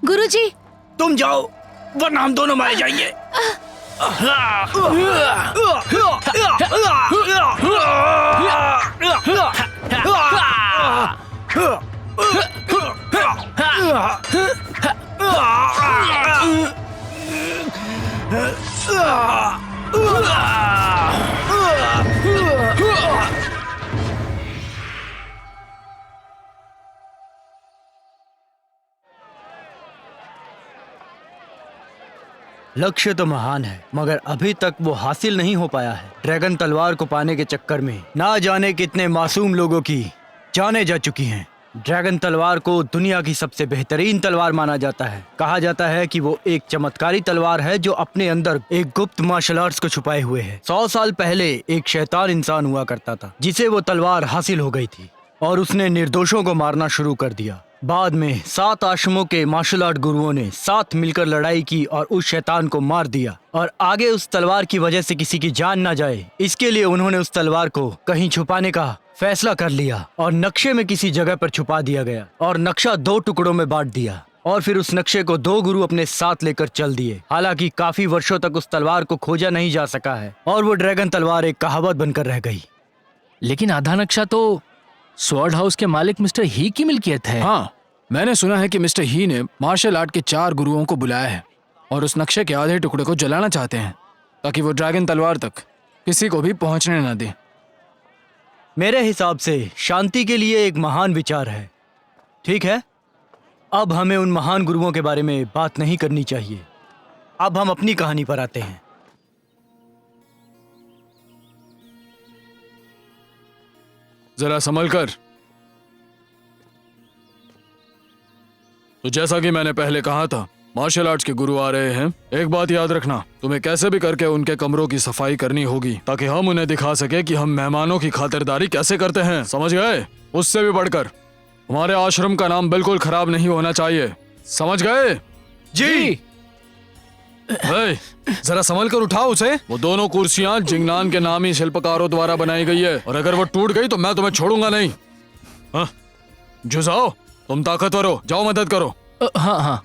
गुरुजी, तुम जाओ वरना हम दोनों मारे जाएंगे। लक्ष्य तो महान है मगर अभी तक वो हासिल नहीं हो पाया है। ड्रैगन तलवार को पाने के चक्कर में ना जाने कितने मासूम लोगों की जानें जा चुकी हैं। ड्रैगन तलवार को दुनिया की सबसे बेहतरीन तलवार माना जाता है। कहा जाता है कि वो एक चमत्कारी तलवार है जो अपने अंदर एक गुप्त मार्शल आर्ट्स को छुपाए हुए है। 100 साल पहले एक शैतान इंसान हुआ करता था जिसे वो तलवार हासिल हो गई थी और उसने निर्दोषों को मारना शुरू कर दिया। बाद में 7 आश्रमों के मार्शल आर्ट गुरुओं ने साथ मिलकर लड़ाई की और उस शैतान को मार दिया। और आगे उस तलवार की वजह से किसी की जान ना जाए इसके लिए उन्होंने उस तलवार को कहीं छुपाने का फैसला कर लिया और नक्शे में किसी जगह पर छुपा दिया गया और नक्शा 2 टुकड़ों में बांट दिया और फिर उस नक्शे को 2 गुरु अपने साथ लेकर चल दिए। हालांकि काफी वर्षों तक उस तलवार को खोजा नहीं जा सका है और वो ड्रैगन तलवार एक कहावत बनकर रह गई। लेकिन आधा नक्शा तो स्वॉर्ड हाउस के मालिक मिस्टर ही की मिल्कियत है। हाँ, मैंने सुना है कि मिस्टर ही ने मार्शल आर्ट के 4 गुरुओं को बुलाया है और उस नक्शे के आधे टुकड़े को जलाना चाहते हैं ताकि वो ड्रैगन तलवार तक किसी को भी पहुंचने न दे। मेरे हिसाब से शांति के लिए एक महान विचार है। ठीक है, अब हमें उन महान गुरुओं के बारे में बात नहीं करनी चाहिए। अब हम अपनी कहानी पर आते हैं। जरा संभल कर। तो जैसा कि मैंने पहले कहा था, मार्शल आर्ट्स के गुरु आ रहे हैं। एक बात याद रखना, तुम्हें कैसे भी करके उनके कमरों की सफाई करनी होगी ताकि हम उन्हें दिखा सके कि हम मेहमानों की खातिरदारी कैसे करते हैं। समझ गए? उससे भी बढ़कर हमारे आश्रम का नाम बिल्कुल खराब नहीं होना चाहिए। समझ गए? जी। जरा संभल कर उठाओ उसे। वो दोनों कुर्सियां जिंगनान के नामी शिल्पकारों द्वारा बनाई गई है और अगर वो टूट गई तो मैं तुम्हें छोड़ूंगा नहीं। हाँ, जुझाओ, तुम ताकतवर हो, जाओ मदद करो। हाँ हाँ,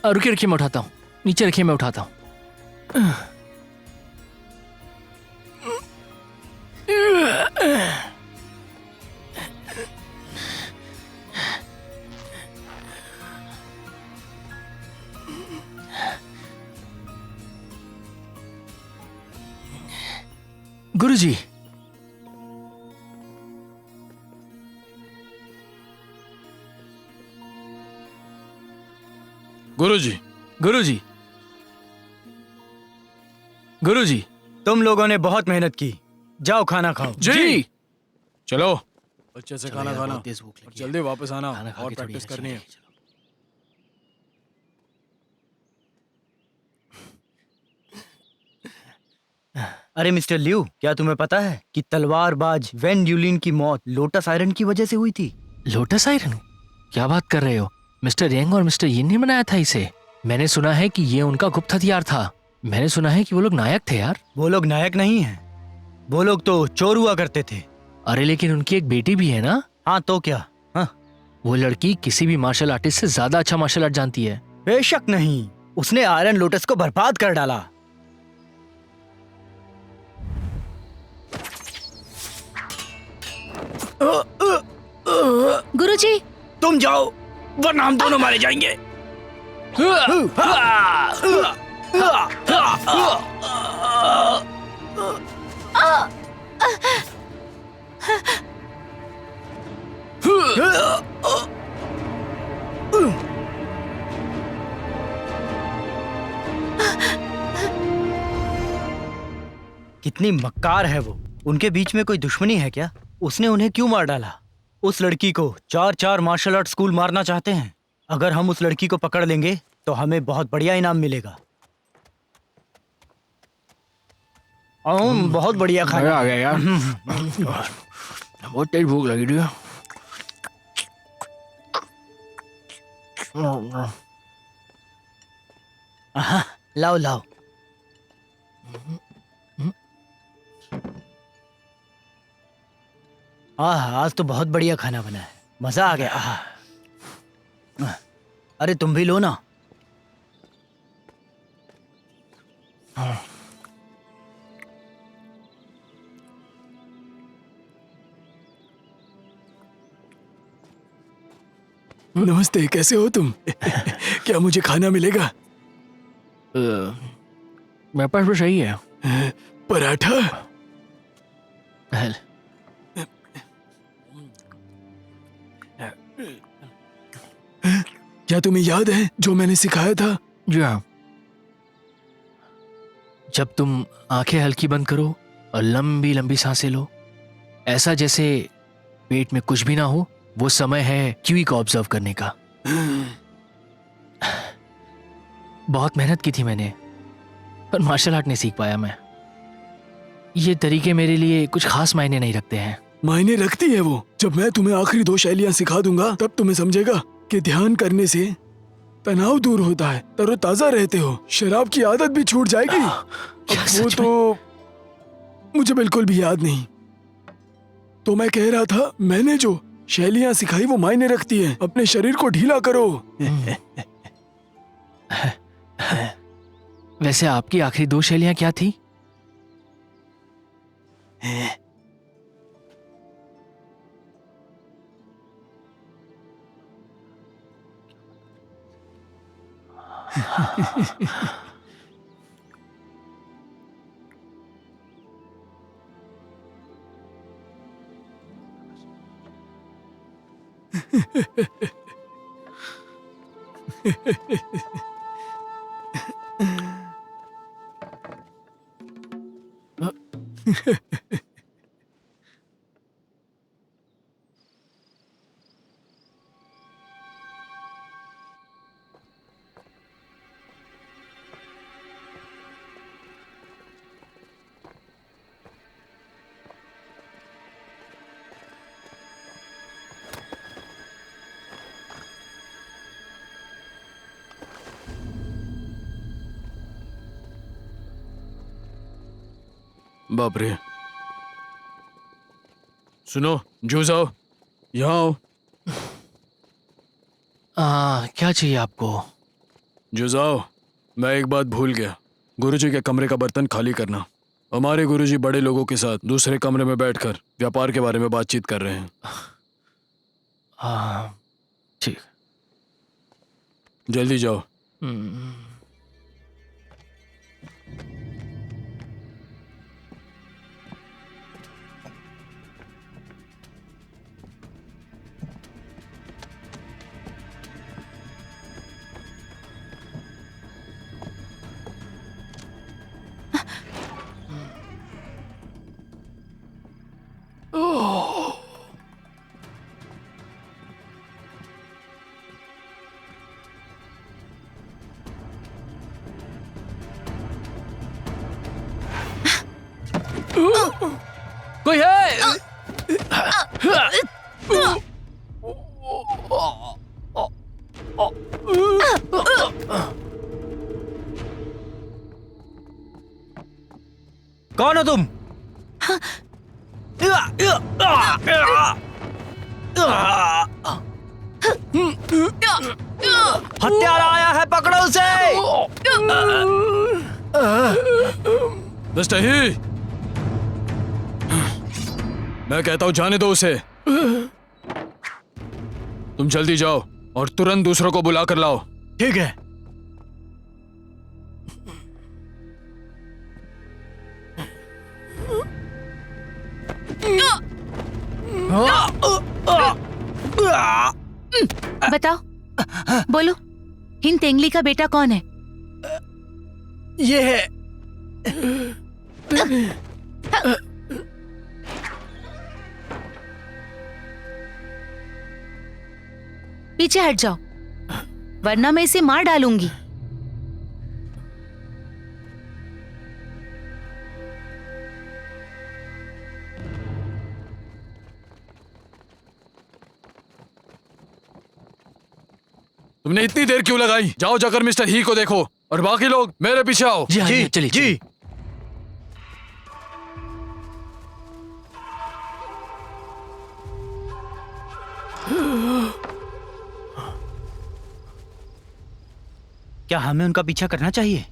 रुकिए रखिए, मैं उठाता हूँ। नीचे रखिए, मैं उठाता हूँ। गुरुजी, गुरुजी, गुरुजी, गुरुजी, तुम लोगों ने बहुत मेहनत की, जाओ खाना खाओ। जी। चलो अच्छे से खाना खाना, तेज भूख लगी है। जल्दी वापस आना खाना खा और के थोड़ी प्रैक्टिस एनर्जी करनी है। मिलेगी, चलो। अरे मिस्टर लिू, क्या तुम्हें पता है कि तलवारबाज वैन ड्यूलिन की मौत लोटस आयरन की वजह से हुई थी? Lotus iron? क्या बात कर रहे हो? मिस्टर यंग और मिस्टर यिन ने बनाया था इसे। मैंने सुना है कि ये उनका गुप्त हथियार था। मैंने सुना है कि वो लोग नायक थे यार। वो लोग नायक नहीं हैं, वो लोग तो चोर हुआ करते थे। अरे लेकिन उनकी एक बेटी भी है ना? हाँ तो क्या? हाँ, वो लड़की किसी भी मार्शल आर्टिस्ट से ज्यादा अच्छा मार्शल आर्ट जानती है। बेशक नहीं, उसने आयरन लोटस को बर्बाद कर डाला। गुरुजी, तुम जाओ वरना हम दोनों मारे जाएंगे। कितनी मक्कार है वो। उनके बीच में कोई दुश्मनी है क्या? उसने उन्हें क्यों मार डाला? उस लड़की को 4 मार्शल आर्ट स्कूल मारना चाहते हैं। अगर हम उस लड़की को पकड़ लेंगे तो हमें बहुत बढ़िया इनाम मिलेगा। बहुत बढ़िया खाना आ गया यार। बहुत तेज भूख लगी थी। हाँ, लाओ लाओ। आज तो बहुत बढ़िया खाना बना है, मजा आ गया। अरे तुम भी लो ना। नमस्ते, कैसे हो तुम? क्या मुझे खाना मिलेगा? मेरे पास तो सही है। पराठा? क्या तुम्हें याद है जो मैंने सिखाया था? जी हाँ। जब तुम आंखें हल्की बंद करो और लंबी लंबी सांसें लो, ऐसा जैसे पेट में कुछ भी ना हो, वो समय है कीवी को ऑब्जर्व करने का। बहुत मेहनत की थी मैंने, पर मार्शल आर्ट नहीं सीख पाया मैं। ये तरीके मेरे लिए कुछ खास मायने नहीं रखते हैं। मायने रखती है वो। जब मैं तुम्हें आखिरी 2 शैलियां सिखा दूंगा तब तुम्हें समझेगा कि ध्यान करने से तनाव दूर होता है, तरोताजा रहते हो, शराब की आदत भी छूट जाएगी। क्या अब वो सच में? तो मुझे बिल्कुल भी याद नहीं। तो मैं कह रहा था, मैंने जो शैलियां सिखाई वो मायने रखती हैं। अपने शरीर को ढीला करो। वैसे आपकी आखिरी 2 शैलियां क्या थी? बाप रे। सुनो, जो जाओ, यहाँ आओ। क्या चाहिए आपको? जो जाओ, मैं एक बात भूल गया। गुरुजी के कमरे का बर्तन खाली करना। हमारे गुरुजी बड़े लोगों के साथ दूसरे कमरे में बैठकर व्यापार के बारे में बातचीत कर रहे हैं। ठीक। जल्दी जाओ। कोई है? कौन हो तुम? हत्यारा आया है, पकड़ो उसे। मिस्टर ही, मैं कहता हूं जाने दो उसे। तुम जल्दी जाओ और तुरंत दूसरों को बुला कर लाओ। ठीक है। बताओ, बोलो, हिंद तेंगली का बेटा कौन है? ये है। पीछे हट जाओ, वरना मैं इसे मार डालूंगी। तुमने इतनी देर क्यों लगाई? जाओ जाकर मिस्टर ही को देखो और बाकी लोग मेरे पीछे आओ। जी हाँ, जी चलिए जी। चलिए। क्या हमें उनका पीछा करना चाहिए?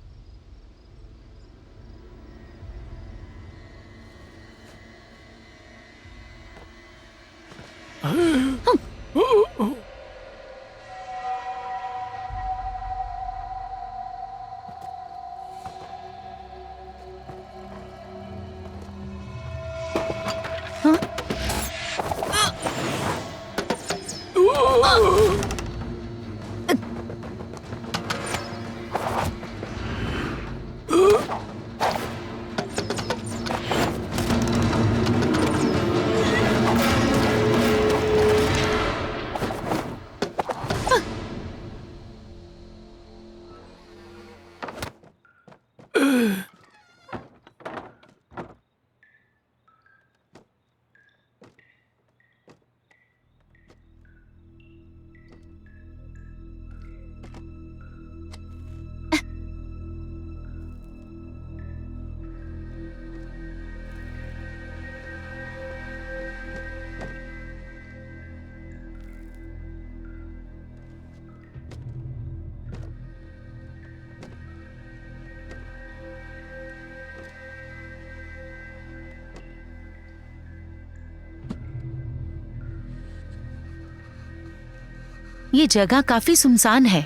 ये जगह काफी सुनसान है,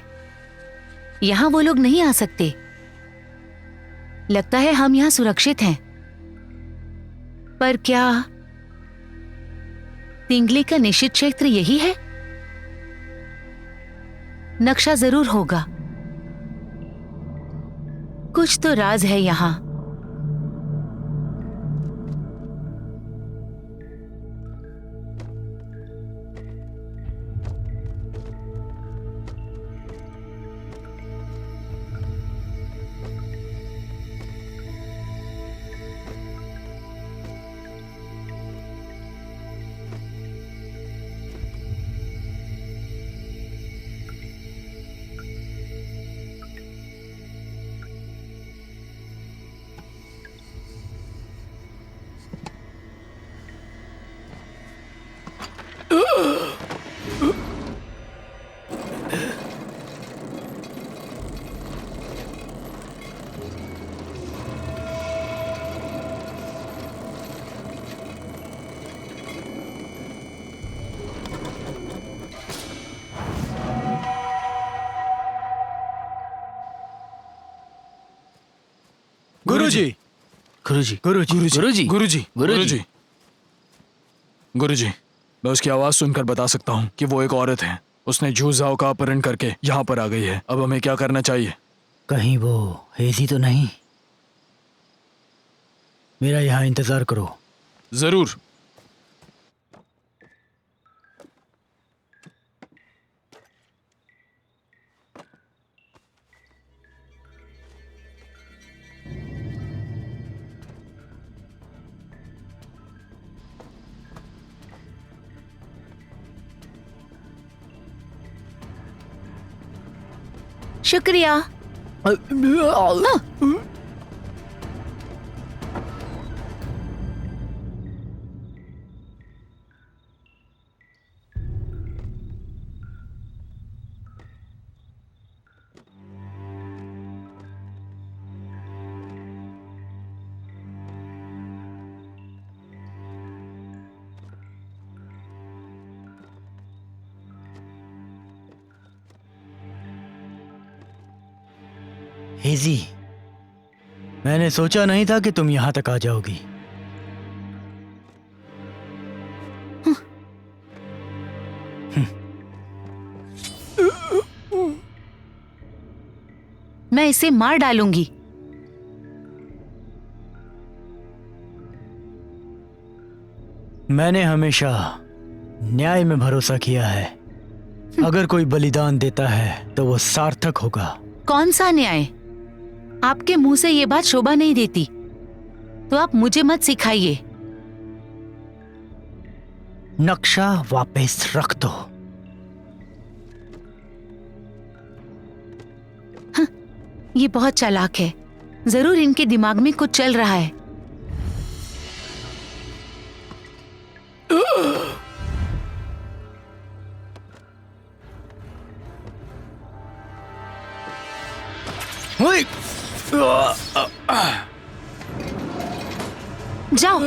यहाँ वो लोग नहीं आ सकते। लगता है हम यहाँ सुरक्षित हैं। पर क्या तिंगली का निश्चित क्षेत्र यही है? नक्शा जरूर होगा। कुछ तो राज है यहाँ। गुरुजी, गुरुजी गुरुजी, गुरुजी गुरुजी, गुरुजी। गुरुजी, मैं उसकी आवाज सुनकर बता सकता हूँ कि वो एक औरत है। उसने झूझाओ का अपहरण करके यहाँ पर आ गई है। अब हमें क्या करना चाहिए? कहीं वो हेजी तो नहीं? मेरा यहाँ इंतजार करो। जरूर। शुक्रिया। हेजी, मैंने सोचा नहीं था कि तुम यहाँ तक आ जाओगी। मैं इसे मार डालूंगी। मैंने हमेशा न्याय में भरोसा किया है। अगर कोई बलिदान देता है तो वो सार्थक होगा। कौन सा न्याय? आपके मुंह से ये बात शोभा नहीं देती, तो आप मुझे मत सिखाइए। नक्शा वापस रख दो। ये बहुत चालाक है, जरूर इनके दिमाग में कुछ चल रहा है। हुई! जाओ।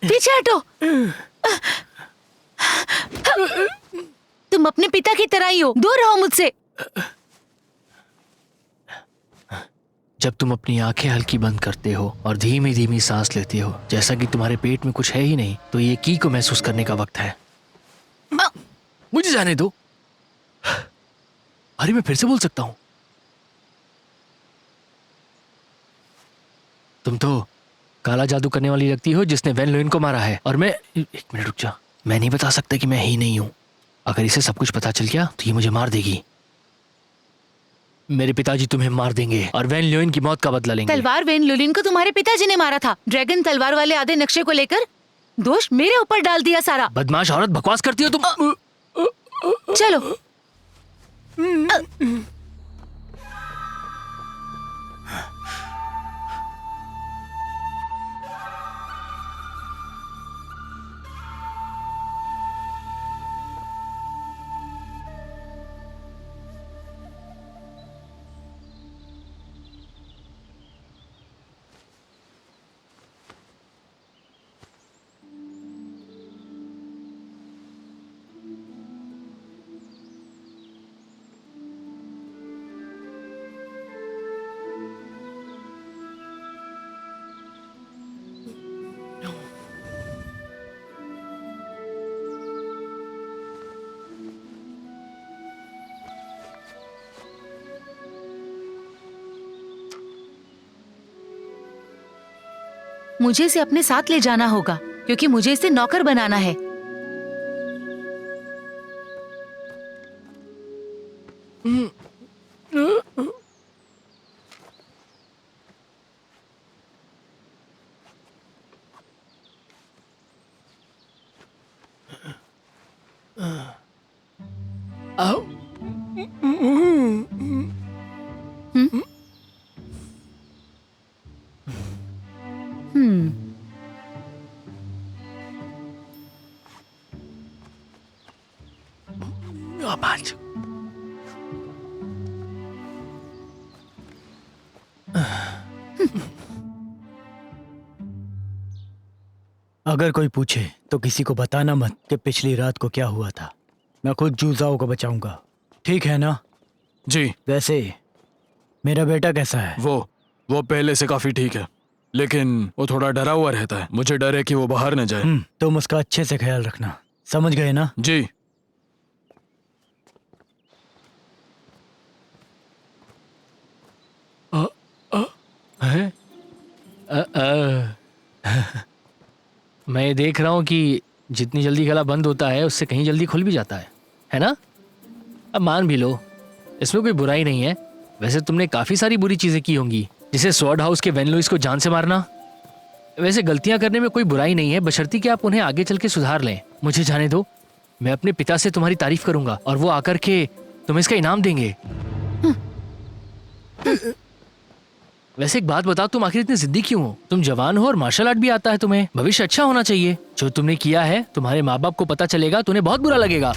पीछे हटो। तुम अपने पिता की तरह ही हो, दूर रहो मुझसे। जब तुम अपनी आंखें हल्की बंद करते हो और धीमी धीमी सांस लेते हो, जैसा कि तुम्हारे पेट में कुछ है ही नहीं, तो ये की को महसूस करने का वक्त है। मुझे जाने दो। अरे मैं फिर से बोल सकता हूं। तुम तो काला जादू करने वाली व्यक्ति हो जिसने वैन लोइन को मारा है, और मैं, एक मिनट रुक जा, मैं नहीं बता सकता कि मैं ही नहीं हूं। अगर इसे सब कुछ पता चल गया तो ये मुझे मार देगी। मेरे पिताजी तुम्हें मार देंगे और वैन लोइन की मौत का बदला लेंगे। तलवार वैन लुलिन को तुम्हारे पिताजी ने मारा था। ड्रैगन तलवार वाले आधे नक्शे को लेकर दोष मेरे ऊपर डाल दिया सारा। बदमाश औरत, बकवास करती हो तुम। चलो। मुझे इसे अपने साथ ले जाना होगा क्योंकि मुझे इसे नौकर बनाना है। आओ। आवाज। अगर कोई पूछे तो किसी को बताना मत कि पिछली रात को क्या हुआ था। मैं खुद जूजाओ को बचाऊंगा, ठीक है ना? जी। वैसे मेरा बेटा कैसा है? वो पहले से काफी ठीक है, लेकिन वो थोड़ा डरा हुआ रहता है। मुझे डर है कि वो बाहर न जाए। तुम उसका अच्छे से ख्याल रखना, समझ गए ना? जी। है? मैं देख रहा हूँ कि जितनी जल्दी गला बंद होता है उससे कहीं जल्दी खुल भी जाता है ना? अब मान भी लो, इसमें कोई बुराई नहीं है। वैसे तुमने काफी सारी बुरी चीजें की होंगी, जैसे स्वॉर्ड हाउस के वैन लुइस को जान से मारना। वैसे गलतियां करने में कोई बुराई नहीं है, बशर्ते कि आप उन्हें आगे चल के सुधार लें। मुझे जाने दो, मैं अपने पिता से तुम्हारी तारीफ करूंगा और वो आकर के तुम्हें इसका इनाम देंगे। वैसे एक बात बताओ, तुम आखिर इतनी जिद्दी क्यों हो? तुम जवान हो और मार्शल आर्ट भी आता है तुम्हें, भविष्य अच्छा होना चाहिए। जो तुमने किया है तुम्हारे माँ बाप को पता चलेगा तो उन्हें बहुत बुरा लगेगा।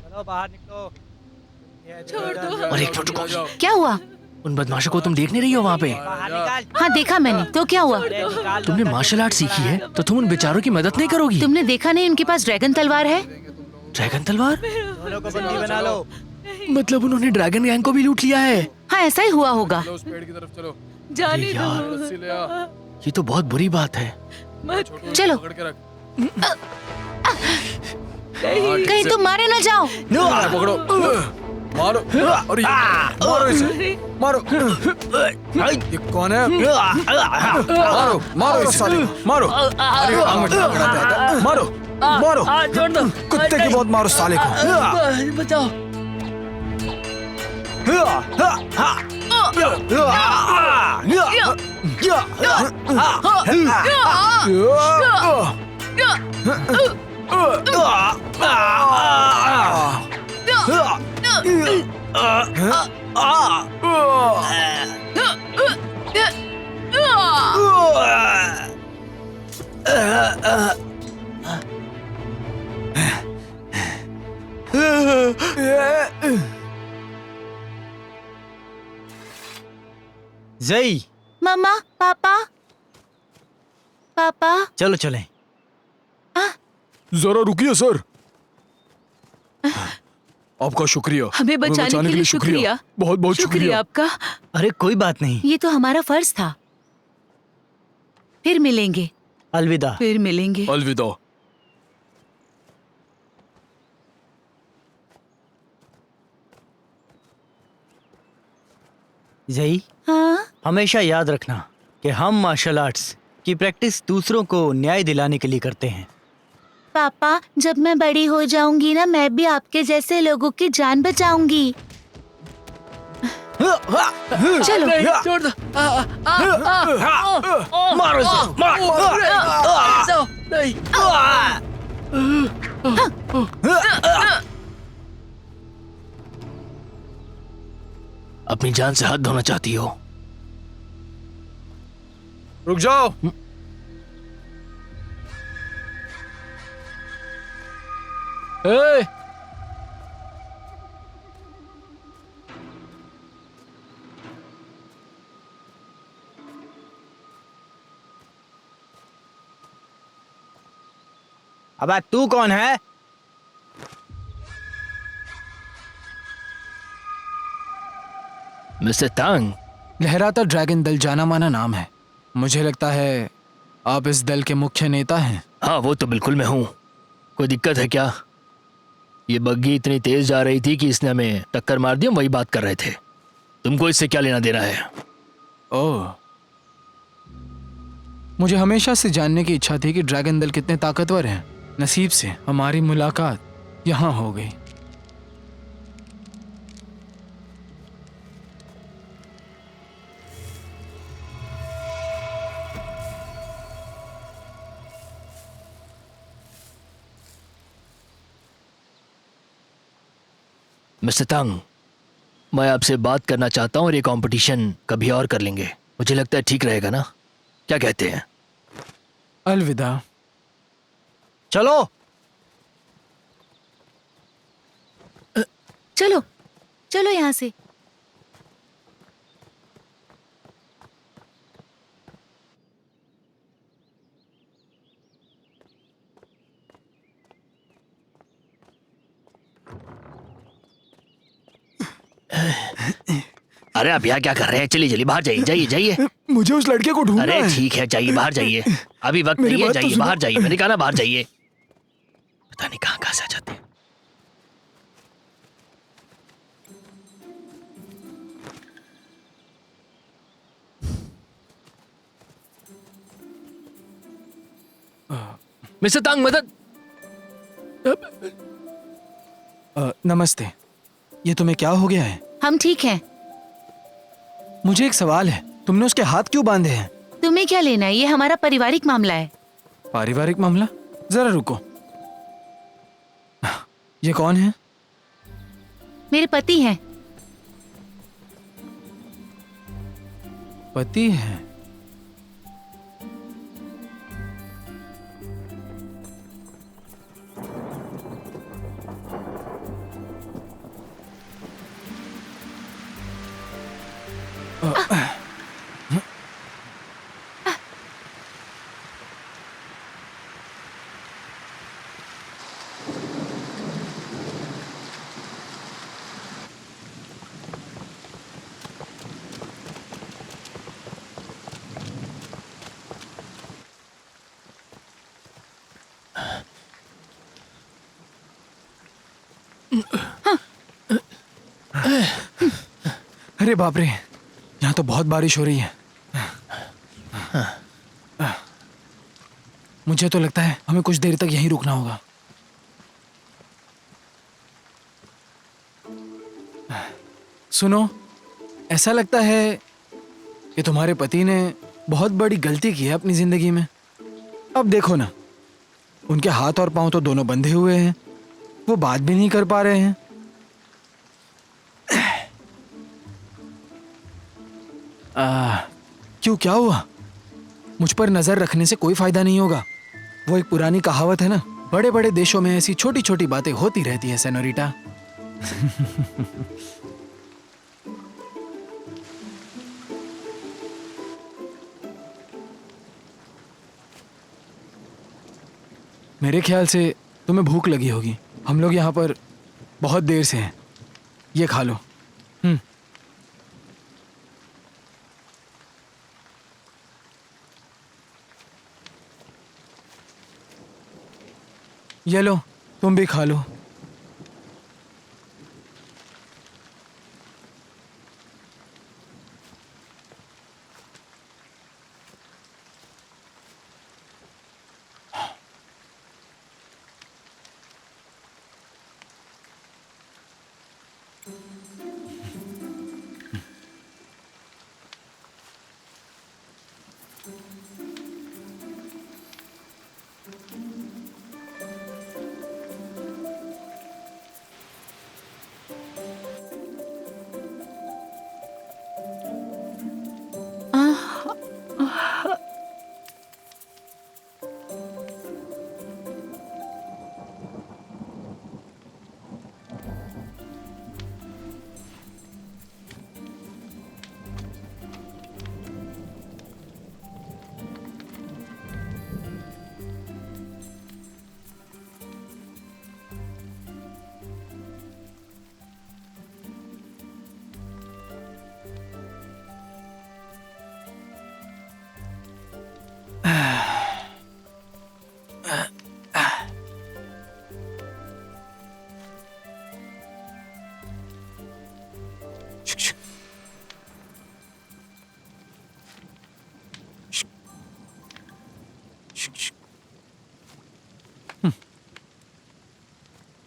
चलो बाहर निकलो। छोड़ दो। और एक मिनट रुको, क्या हुआ? उन बदमाशों को तुम देख नहीं रही हो वहाँ पे? हाँ देखा मैंने, तो क्या हुआ? तुमने मार्शल आर्ट सीखी है तो तुम उन बेचारों की मदद नहीं करोगी? तुमने देखा नहीं उनके पास ड्रैगन तलवार है? ड्रैगन तलवार? दोनों को बंदी बना लो। मतलब उन्होंने ड्रैगन गैंग को भी लूट लिया है? हाँ ऐसा ही हुआ होगा। उस पेड़ की तरफ चलो। जाने यार, दो। रस्सी ले आ। ये तो बहुत बुरी बात है। चलो। पकड़ के रख। कहीं तुम मारे ना जाओ। पकड़ो। मारो, अरे मारो इसे, मारो। ये कौन है? मारो, मारो इस साले को, मारो। अरे आंख में टांग अड़ाता है, मारो, मारो। छोड़ दो, कुत्ते की बहुत मारो साले को। बचाओ। जई, मम्मा, पापा, पापा। चलो चलें। जरा रुकिए सर। आपका शुक्रिया, हमें बचाने के लिए शुक्रिया। बहुत बहुत शुक्रिया आपका। अरे कोई बात नहीं, ये तो हमारा फर्ज था। फिर मिलेंगे, अलविदा। फिर मिलेंगे। अलविदा। जई, हाँ, हमेशा याद रखना कि हम मार्शल आर्ट्स की प्रैक्टिस दूसरों को न्याय दिलाने के लिए करते हैं। पापा, जब मैं बड़ी हो जाऊंगी ना, मैं भी आपके जैसे लोगों की जान बचाऊंगी। चलो। नहीं, छोड़ दो। मारो इसे, मारो। नहीं। अपनी जान से हाथ धोना चाहती हो? रुक जाओ। ए! अबे तू कौन है? मिस्टर तांग, लहराता ड्रैगन दल जाना माना नाम है। मुझे लगता है आप इस दल के मुख्य नेता हैं। हाँ वो तो बिल्कुल मैं हूँ। कोई दिक्कत है क्या? ये बग्गी इतनी तेज जा रही थी कि इसने हमें टक्कर मार दी, हम वही बात कर रहे थे। तुमको इससे क्या लेना देना है? ओह, मुझे हमेशा से जानने की इच्छा थी कि ड्रैगन दल कितने ताकतवर हैं। नसीब से हमारी मुलाकात यहाँ हो गई। मिस्टर तांग, मैं आपसे बात करना चाहता हूँ और ये कंपटीशन कभी और कर लेंगे। मुझे लगता है ठीक रहेगा ना? क्या कहते हैं? अलविदा। चलो चलो, चलो यहाँ से। अरे आप यहाँ क्या कर रहे हैं? चलिए चलिए बाहर जाइए, जाइए जाइए। मुझे उस लड़के को ढूंढना अरे है। ठीक है, जाइए बाहर जाइए। अभी वक्त मेरी नहीं है, बात तो जाइए सुनो। बाहर जाइए। मैंने कहा ना बाहर जाइए। पता नहीं कहाँ कहाँ से आ जाते हैं। मिस्टर तांग, मदद। नमस्ते। ये तुम्हें क्या हो गया है? हम ठीक हैं। मुझे एक सवाल है, तुमने उसके हाथ क्यों बांधे हैं? तुम्हें क्या लेना है? ये हमारा पारिवारिक मामला है। पारिवारिक मामला? जरा रुको। ये कौन है? मेरे पति हैं। पति है? अरे बाप रे, यहाँ तो बहुत बारिश हो रही है। मुझे तो लगता है हमें कुछ देर तक यहीं रुकना होगा। सुनो, ऐसा लगता है कि तुम्हारे पति ने बहुत बड़ी गलती की है अपनी जिंदगी में। अब देखो ना, उनके हाथ और पांव तो दोनों बंधे हुए हैं, वो बात भी नहीं कर पा रहे हैं। क्यों, क्या हुआ? मुझ पर नजर रखने से कोई फायदा नहीं होगा। वो एक पुरानी कहावत है ना, बड़े बड़े देशों में ऐसी छोटी छोटी बातें होती रहती है सेनोरिटा। मेरे ख्याल से तुम्हें भूख लगी होगी। हम लोग यहाँ पर बहुत देर से हैं, ये खा लो। ये लो, तुम भी खा लो।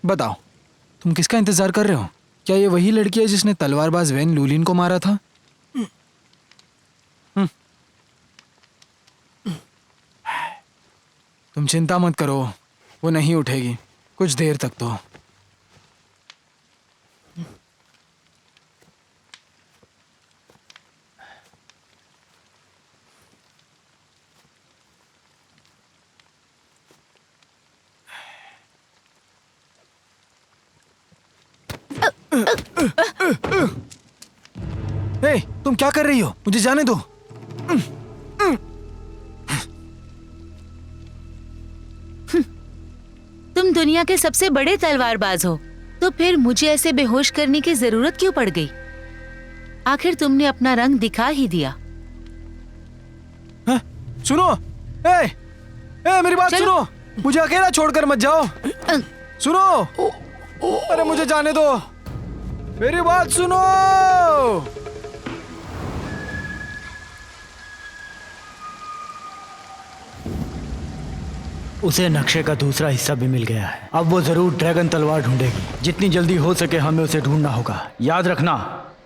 बताओ, तुम किसका इंतजार कर रहे हो? क्या ये वही लड़की है जिसने तलवारबाज वेन लुलिन को मारा था? तुम चिंता मत करो, वो नहीं उठेगी कुछ देर तक तो। ए, तुम क्या कर रही हो? मुझे जाने दो। तुम दुनिया के सबसे बड़े तलवारबाज हो, तो फिर मुझे ऐसे बेहोश करने की जरूरत क्यों पड़ गई? आखिर तुमने अपना रंग दिखा ही दिया। सुनो, मेरी बात सुनो, मुझे अकेला छोड़कर मत जाओ। सुनो, अरे मुझे जाने दो, मेरी बात सुनो। उसे नक्शे का दूसरा हिस्सा भी मिल गया है। अब वो जरूर ड्रैगन तलवार ढूंढेगी। जितनी जल्दी हो सके हमें उसे ढूंढना होगा। याद रखना,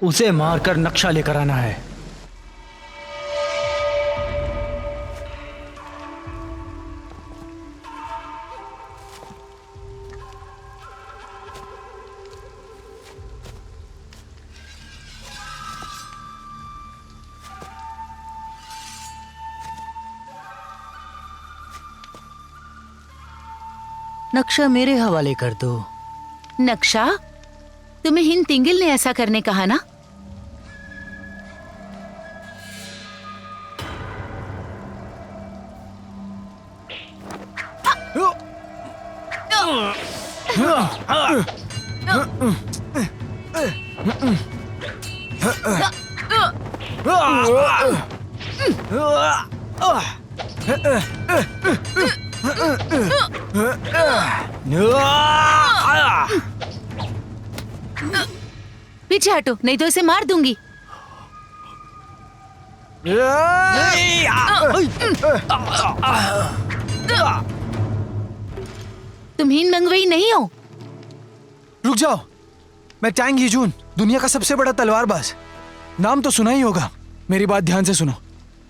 उसे मारकर नक्शा लेकर आना है। नक्शा मेरे हवाले कर दो। नक्शा? तुम्हें हिंद तिंगिल ने ऐसा करने कहा ना? पीछे हटो, नहीं तो इसे मार दूंगी। तुम हीन मंगवई नहीं हो। रुक जाओ, मैं टैंग यीजून, दुनिया का सबसे बड़ा तलवारबाज। नाम तो सुना ही होगा। मेरी बात ध्यान से सुनो,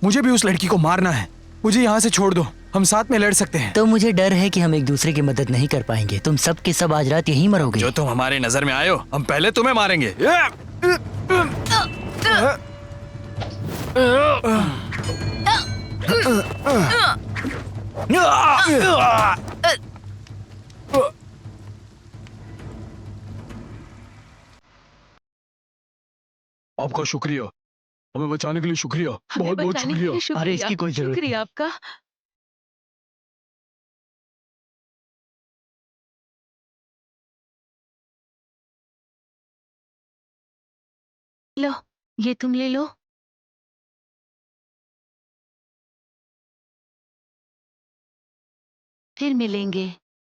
मुझे भी उस लड़की को मारना है। मुझे यहाँ से छोड़ दो, हम साथ में लड़ सकते हैं। तो मुझे डर है कि हम एक दूसरे की मदद नहीं कर पाएंगे। तुम सब के सब आज रात यहीं मरोगे। जो तुम हमारी नजर में आए हो, हम पहले तुम्हें मारेंगे। आपका शुक्रिया, हमें बचाने के लिए शुक्रिया, बहुत बहुत शुक्रिया। अरे इसकी कोई जरूरत शुक्रिया आपका। लो, ये तुम ले लो। फिर मिलेंगे।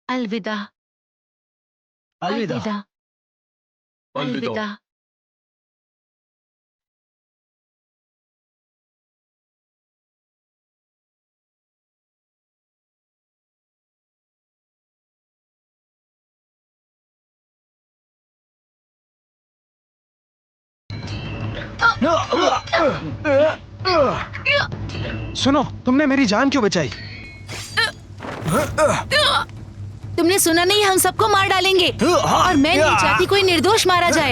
अलविदा। अलविदा। अलविदा। अलविदा। सुनो, तुमने मेरी जान क्यों बचाई? तुमने सुना नहीं, हम सबको मार डालेंगे और मैं नहीं चाहती कोई निर्दोष मारा जाए।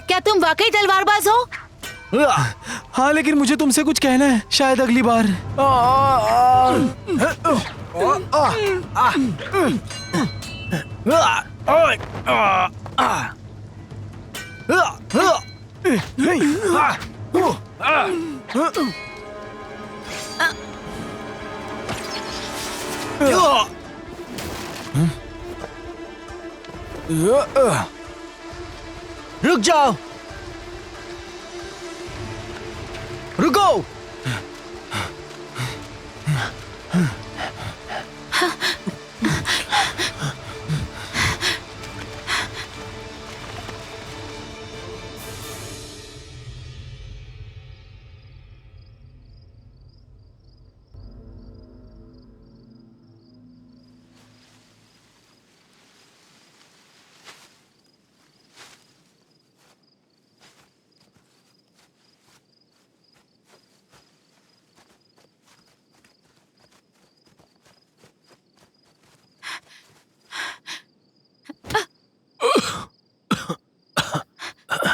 क्या तुम वाकई तलवारबाज हो? हाँ, लेकिन मुझे तुमसे कुछ कहना है, शायद अगली बार। रुक जाओ, रुको।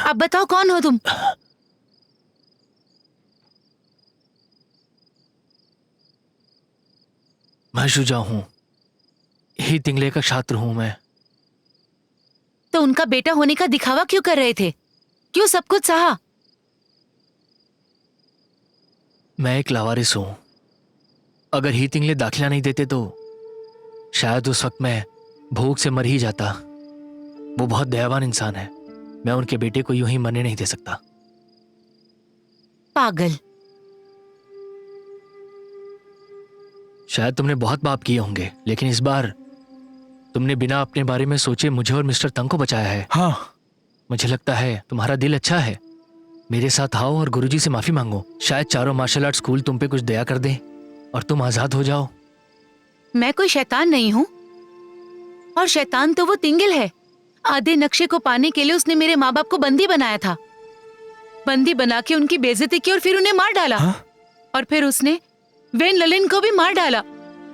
अब बताओ कौन हो तुम? मैं शुजा हूँ, ही तिंगले का छात्र हूँ मैं। तो उनका बेटा होने का दिखावा क्यों कर रहे थे? क्यों सब कुछ सहा? मैं एक लावारिस हूँ। अगर ही तिंगले दाखिला नहीं देते तो शायद उस वक्त मैं भूख से मर ही जाता। वो बहुत दयावान इंसान है, मैं उनके बेटे को यूं ही मरने नहीं दे सकता। पागल। शायद तुमने बहुत पाप किए होंगे, लेकिन इस बार तुमने बिना अपने बारे में सोचे मुझे और मिस्टर तंग को बचाया है। हाँ, मुझे लगता है तुम्हारा दिल अच्छा है। मेरे साथ आओ और गुरुजी से माफी मांगो। शायद चारों मार्शल आर्ट स्कूल तुम पे कुछ दया कर दें और तुम आजाद हो जाओ। मैं कोई शैतान नहीं हूँ, और शैतान तो वो तिंगल है। आधे नक्शे को पाने के लिए उसने मेरे माँ बाप को बंदी बनाया था। बंदी बना के उनकी बेइज्जती की और फिर उन्हें मार डाला। हाँ? और फिर उसने वेन ललिन को भी मार डाला,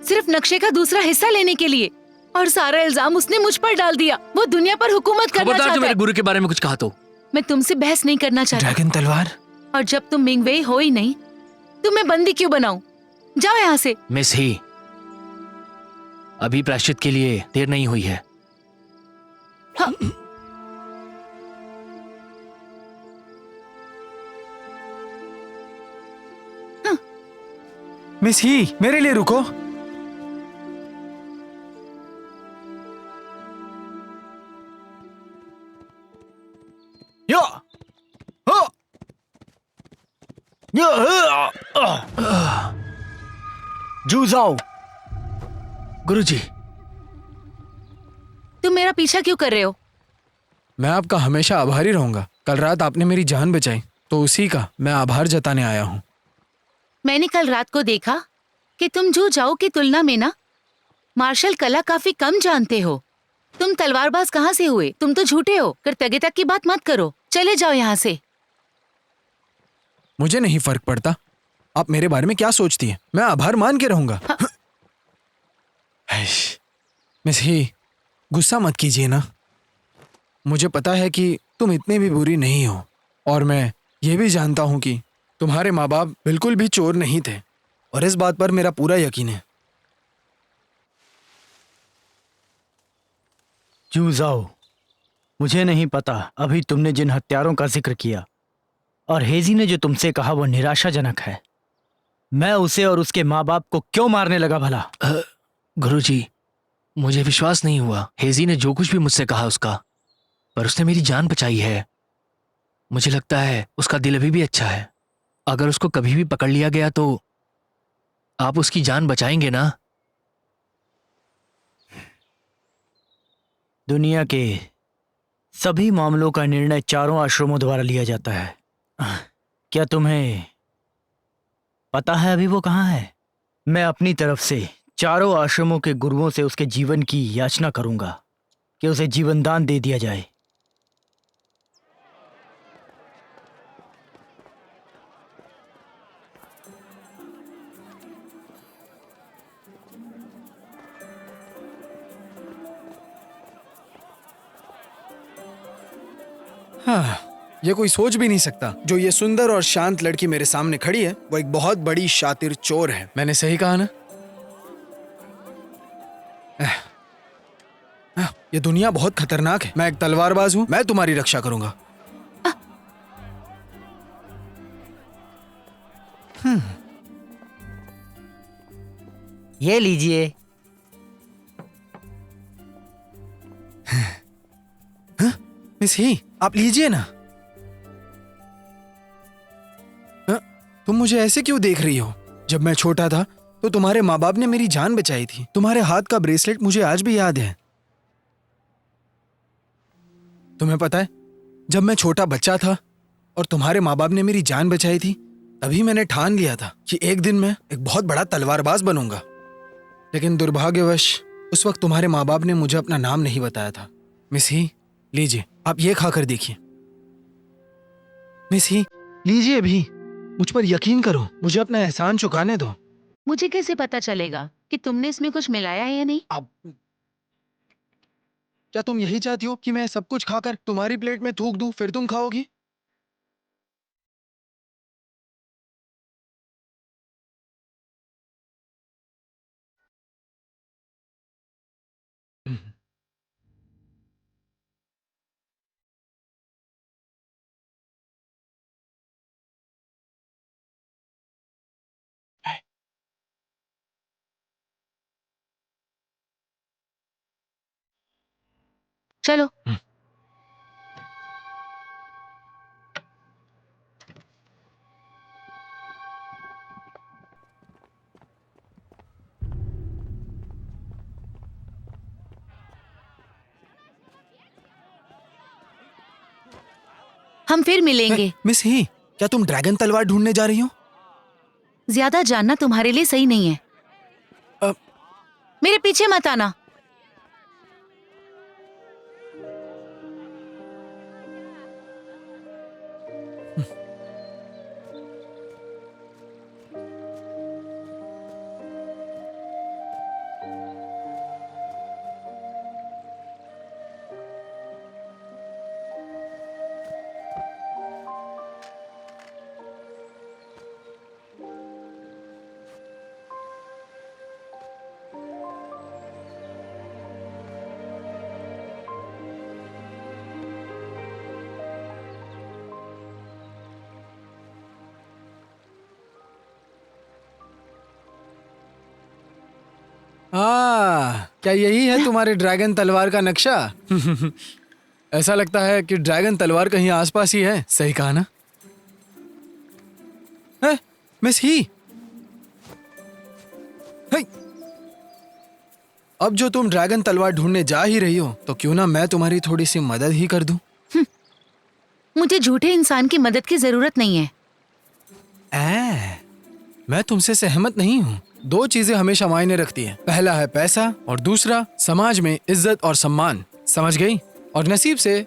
सिर्फ नक्शे का दूसरा हिस्सा लेने के लिए। और सारा इल्जाम उसने मुझ पर डाल दिया। वो दुनिया पर हुकूमत करना खबरदार जो चाहता मेरे है। गुरु के बारे में कुछ कहा तो। मैं तुमसे बहस नहीं करना चाहती। ड्रैगन तलवार। और जब तुम मिंगवेई हो ही नहीं तो मैं बंदी क्यों बनाऊं? जाओ यहाँ से। मिस ही, अभी प्रायश्चित के लिए देर नहीं हुई है। हाँ। मिस ही, मेरे लिए रुको। जू जाओ। गुरुजी, तुम मेरा पीछा क्यों कर रहे हो? मैं आपका हमेशा आभारी रहूंगा। कल रात आपने मेरी जान बचाई, तो उसी का मैं आभार जताने आया हूँ। मैंने कल रात को देखा कि तुम जू जाओ की तुलना में ना मार्शल कला काफी कम जानते हो। तुम तलवारबाज कहाँ से हुए? तुम तो झूठे हो। कृतज्ञता तक की बात मत करो, चले जाओ यहाँ से। मुझे नहीं फर्क पड़ता आप मेरे बारे में क्या सोचती हैं। मैं आभार मान के रहूंगा। मिस ही, गुस्सा मत कीजिए ना। मुझे पता है कि तुम इतनी भी बुरी नहीं हो, और मैं ये भी जानता हूं कि तुम्हारे माँ बाप बिल्कुल भी चोर नहीं थे, और इस बात पर मेरा पूरा यकीन है। जू जाओ, मुझे नहीं पता अभी तुमने जिन हत्यारों का जिक्र किया और हेजी ने जो तुमसे कहा वो निराशाजनक है। मैं उसे और उसके माँ बाप को क्यों मारने लगा भला? गुरुजी, मुझे विश्वास नहीं हुआ हेजी ने जो कुछ भी मुझसे कहा उसका, पर उसने मेरी जान बचाई है। मुझे लगता है उसका दिल अभी भी अच्छा है। अगर उसको कभी भी पकड़ लिया गया तो आप उसकी जान बचाएंगे ना? दुनिया के सभी मामलों का निर्णय चारों आश्रमों द्वारा लिया जाता है। क्या तुम्हें पता है अभी वो कहाँ है? मैं अपनी तरफ से चारों आश्रमों के गुरुओं से उसके जीवन की याचना करूंगा कि उसे जीवन दान दे दिया जाए। हाँ, ये कोई सोच भी नहीं सकता जो ये सुंदर और शांत लड़की मेरे सामने खड़ी है वो एक बहुत बड़ी शातिर चोर है। मैंने सही कहा ना? ये दुनिया बहुत खतरनाक है। मैं एक तलवारबाज हूँ, मैं तुम्हारी रक्षा करूंगा। ये लीजिए। मिस ही, आप लीजिए ना। तुम मुझे ऐसे क्यों देख रही हो? जब मैं छोटा था तो तुम्हारे माँ बाप ने मेरी जान बचाई थी। तुम्हारे हाथ का ब्रेसलेट मुझे आज भी याद है। तुम्हें पता है, जब मैं छोटा बच्चा था और तुम्हारे माँ बाप ने मेरी जान बचाई थी, तभी मैंने ठान लिया था कि एक दिन मैं एक बहुत बड़ा तलवारबाज बनूंगा। लेकिन दुर्भाग्यवश उस वक्त तुम्हारे माँ बाप ने मुझे अपना नाम नहीं बताया था। मिस ही, लीजिए, आप ये खाकर देखिए। मिस ही, लीजिए भी। मुझ पर यकीन करो, मुझे अपना एहसान चुकाने दो। मुझे कैसे पता चलेगा कि तुमने इसमें कुछ मिलाया है या नहीं? अब क्या तुम यही चाहती हो कि मैं सब कुछ खाकर तुम्हारी प्लेट में थूक दूं, फिर तुम खाओगी? चलो। हम फिर मिलेंगे। मिस ही, क्या तुम ड्रैगन तलवार ढूंढने जा रही हो? ज्यादा जानना तुम्हारे लिए सही नहीं है। अब मेरे पीछे मत आना। क्या यही है तुम्हारे ड्रैगन तलवार का नक्शा? ऐसा लगता है कि ड्रैगन तलवार कहीं आसपास ही है। सही कहा ना? मिस ही, हे! अब जो तुम ड्रैगन तलवार ढूंढने जा ही रही हो, तो क्यों ना मैं तुम्हारी थोड़ी सी मदद ही कर दूं? मुझे झूठे इंसान की मदद की जरूरत नहीं है। मैं तुमसे सहमत नहीं हूँ। दो चीजें हमेशा मायने रखती हैं। पहला है पैसा और दूसरा समाज में इज्जत और सम्मान। समझ गई? और नसीब से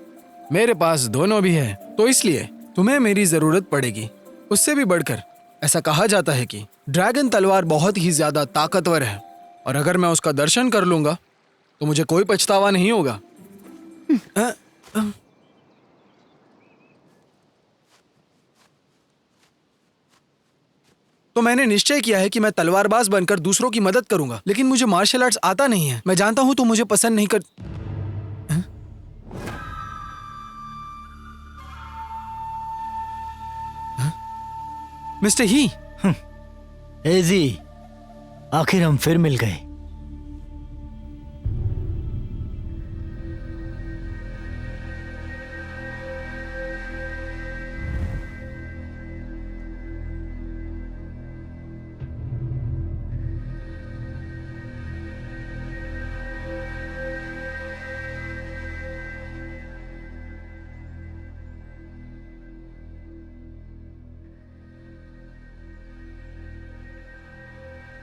मेरे पास दोनों भी है, तो इसलिए तुम्हें मेरी जरूरत पड़ेगी। उससे भी बढ़कर ऐसा कहा जाता है कि ड्रैगन तलवार बहुत ही ज्यादा ताकतवर है और अगर मैं उसका दर्शन कर लूंगा तो मुझे कोई पछतावा नहीं होगा। तो मैंने निश्चय किया है कि मैं तलवारबाज बनकर दूसरों की मदद करूंगा, लेकिन मुझे मार्शल आर्ट्स आता नहीं है। मैं जानता हूं तुम मुझे पसंद नहीं कर। मिस्टर ही, एजी, आखिर हम फिर मिल गए।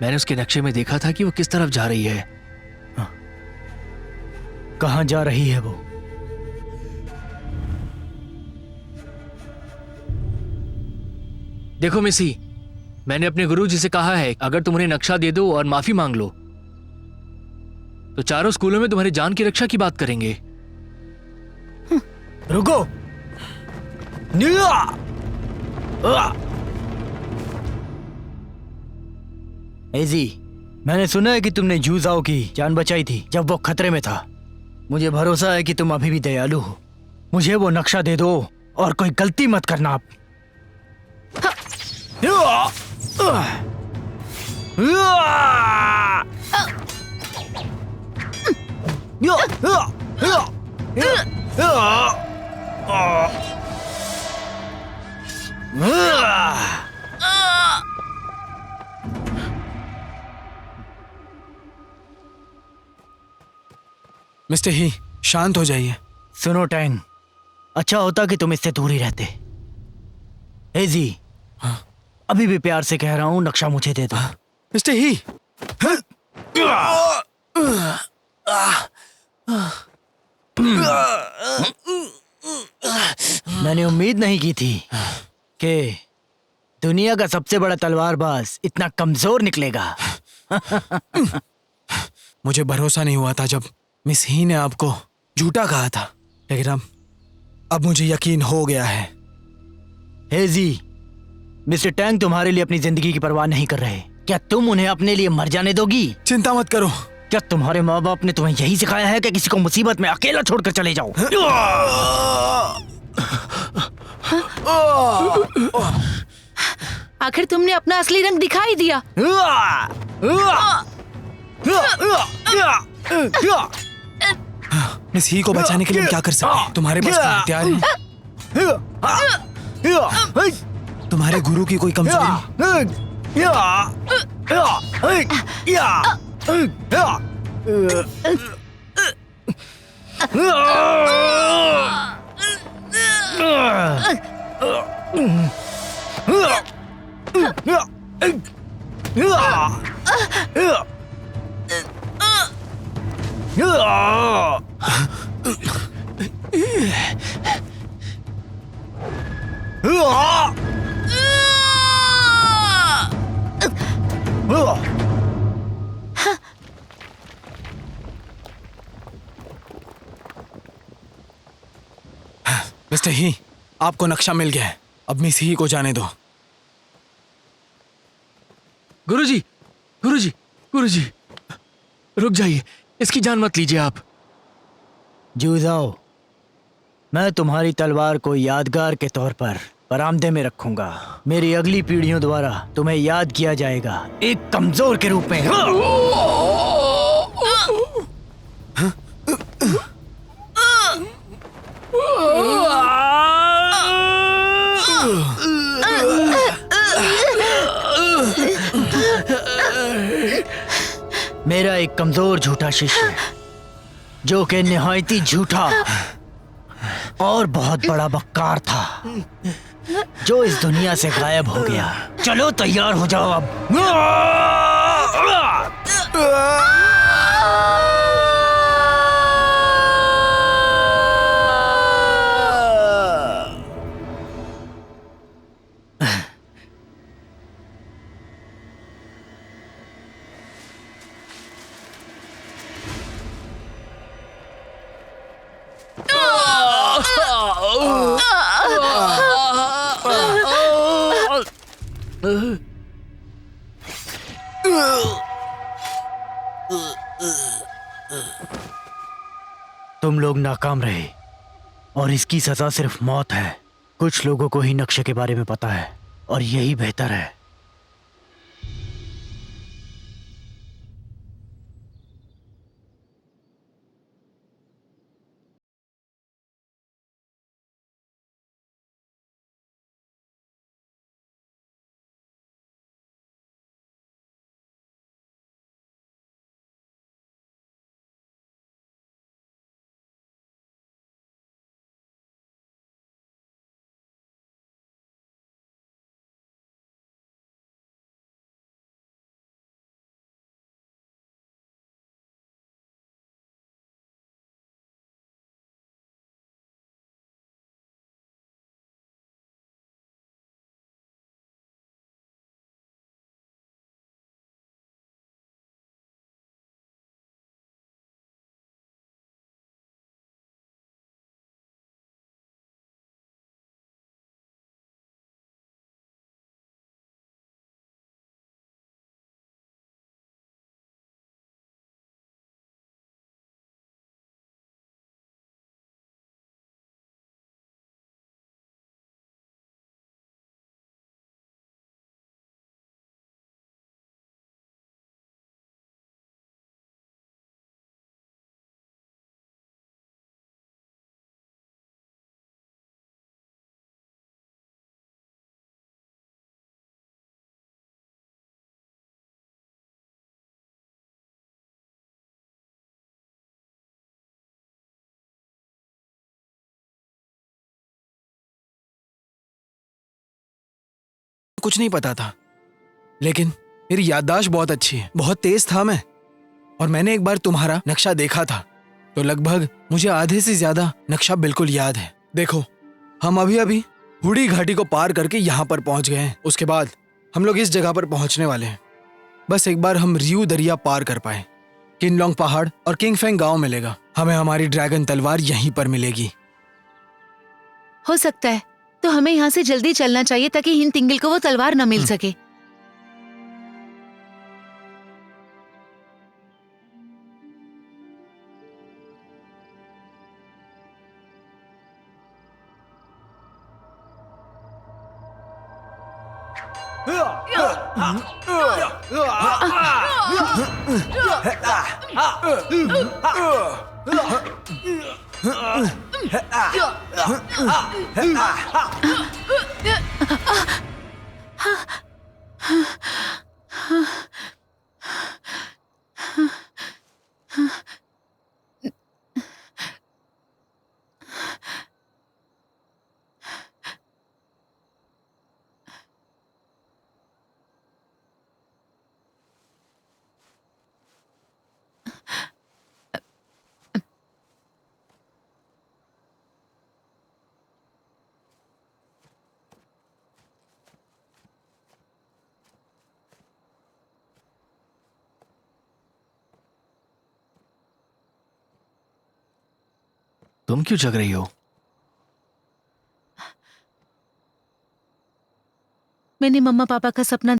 मैंने उसके नक्शे में देखा था कि वो किस तरफ जा रही है। कहाँ जा रही है वो? देखो मिसी, मैंने अपने गुरुजी से कहा है अगर तुम उन्हें नक्शा दे दो और माफी मांग लो तो चारों स्कूलों में तुम्हारी जान की रक्षा की बात करेंगे। रुको। एजी, मैंने सुना है कि तुमने जूजाओ की जान बचाई थी जब वो खतरे में था। मुझे भरोसा है कि तुम अभी भी दयालु हो। मुझे वो नक्शा दे दो और कोई गलती मत करना आप। मिस्टर ही, शांत हो जाइए। सुनो टैंग, अच्छा होता कि तुम इससे दूर ही रहते। एजी, अभी भी प्यार से कह रहा हूं, नक्शा मुझे दे दो। मिस्टर ही, मैंने उम्मीद नहीं की थी कि दुनिया का सबसे बड़ा तलवारबाज इतना कमजोर निकलेगा। मुझे भरोसा नहीं हुआ था जब मिस ही ने आपको झूठा कहा था, लेकिन अब मुझे यकीन हो गया है। हेजी, मिस्टर टैंग तुम्हारे लिए अपनी जिंदगी की परवाह नहीं कर रहे। क्या तुम उन्हें अपने लिए मर जाने दोगी? चिंता मत करो। क्या तुम्हारे माँ बाप ने तुम्हें यही सिखाया है कि किसी को मुसीबत में अकेला छोड़कर चले जाओ? आखिर तुमने अपना असली रंग दिखा ही दिया। मिस ही को बचाने के लिए हम क्या कर सकते हैं? तुम्हारे पास कोई हथियार है? तुम्हारे गुरु की कोई कमजोरी? मिस्टर ही, आपको नक्शा मिल गया है। अब मिस ही को जाने दो। गुरुजी, गुरुजी, गुरुजी, रुक जाइए, इसकी जान मत लीजिए आप। जूजाओ, मैं तुम्हारी तलवार को यादगार के तौर पर बरामदे में रखूंगा। मेरी अगली पीढ़ियों द्वारा तुम्हें याद किया जाएगा एक कमजोर के रूप में। मेरा एक कमजोर झूठा शिष्य है जो कि निहायती झूठा और बहुत बड़ा बक्कार था जो इस दुनिया से गायब हो गया। चलो तैयार हो जाओ अब। तुम लोग नाकाम रहे और इसकी सजा सिर्फ मौत है। कुछ लोगों को ही नक्शे के बारे में पता है और यही बेहतर है। कुछ नहीं पता था, लेकिन मेरी याददाश्त बहुत अच्छी है। बहुत तेज था मैं, और मैंने एक बार तुम्हारा नक्शा देखा था, तो लगभग मुझे आधे से ज्यादा नक्शा बिल्कुल याद है। देखो, हम अभी अभी हुडी घाटी को पार करके यहाँ पर पहुंच गए हैं। उसके बाद हम लोग इस जगह पर पहुंचने वाले हैं। बस एक बार हम रियू दरिया पार कर पाए, किनलोंग पहाड़ और किंगफेंग गांव मिलेगा। हमें हमारी ड्रैगन तलवार यहीं पर मिलेगी। हो सकता है, तो हमें यहाँ से जल्दी चलना चाहिए ताकि हिन तिंगल को वो तलवार न मिल सके। तुम क्यों जग रही हो? मैंने मम्मा पापा का सपना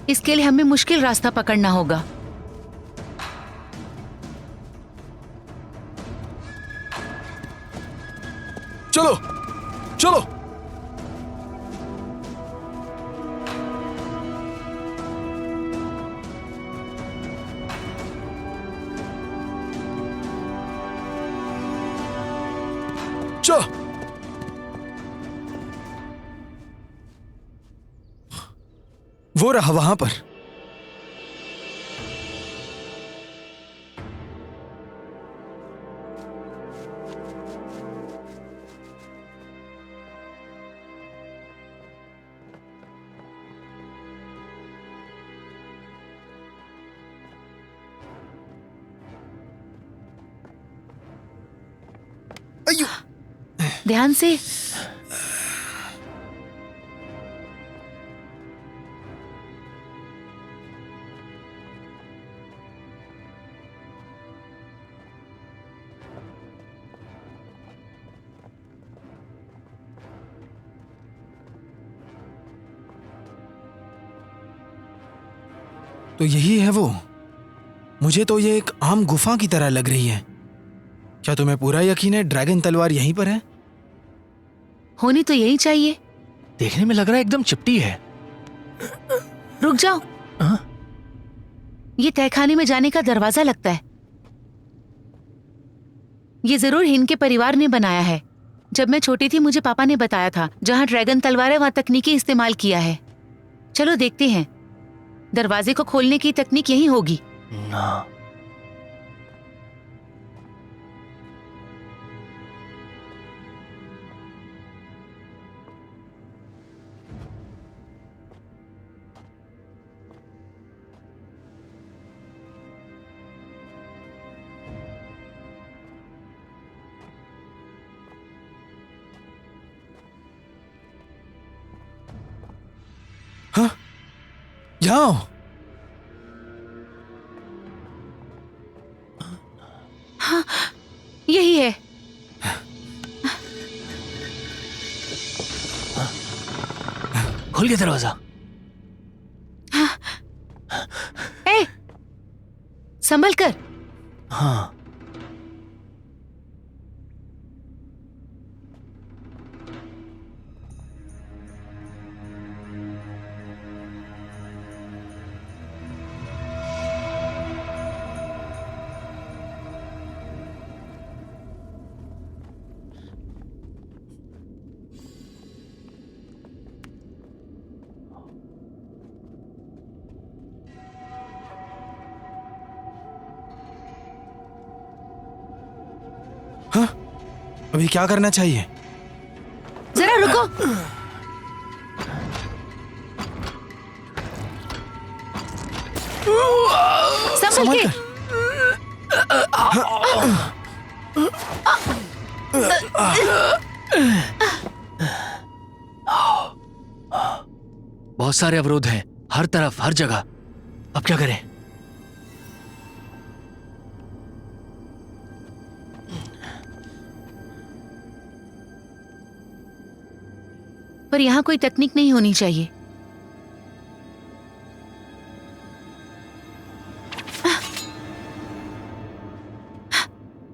इसके लिए हमें मुश्किल रास्ता पकड़ना होगा। चलो चलो। चलो। वो रहा वहां पर। अयो। ध्यान से। तो यही है वो। मुझे तो ये एक आम गुफा की तरह लग रही है। क्या तुम्हें पूरा यकीन है ड्रैगन तलवार यहीं पर है? होनी तो यही चाहिए। देखने में लग रहा है एकदम चिपटी है। रुक जाओ। हाँ? ये तहखाने में जाने का दरवाजा लगता है। ये जरूर हिन के परिवार ने बनाया है। जब मैं छोटी थी मुझे पापा ने बताया था जहां ड्रैगन तलवार है वहां तकनीकी इस्तेमाल किया है। चलो देखते हैं। दरवाजे को खोलने की तकनीक यही होगी। ना। हाँ, जाओ। हाँ, यही है। खुल गया दरवाजा। ए, संभल कर। हाँ। हाँ, अभी क्या करना चाहिए? जरा रुको। संभल के। बहुत सारे अवरोध हैं हर तरफ, हर जगह। अब क्या करें? पर यहाँ कोई तकनीक नहीं होनी चाहिए।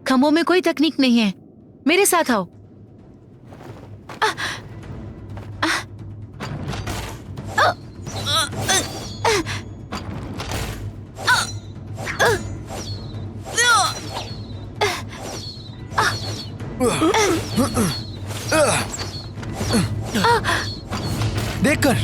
खम्भों में कोई तकनीक नहीं है। मेरे साथ आओ। देखकर।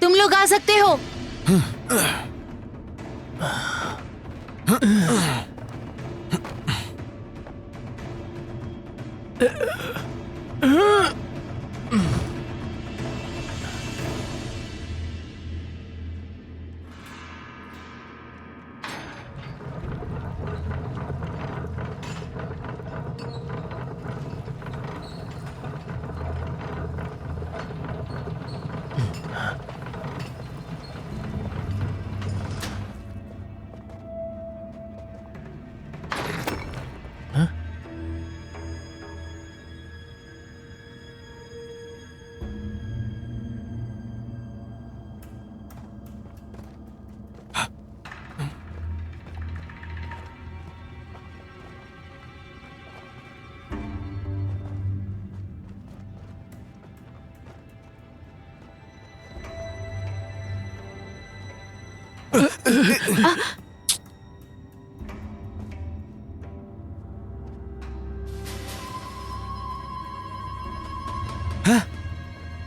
तुम लोग आ सकते हो।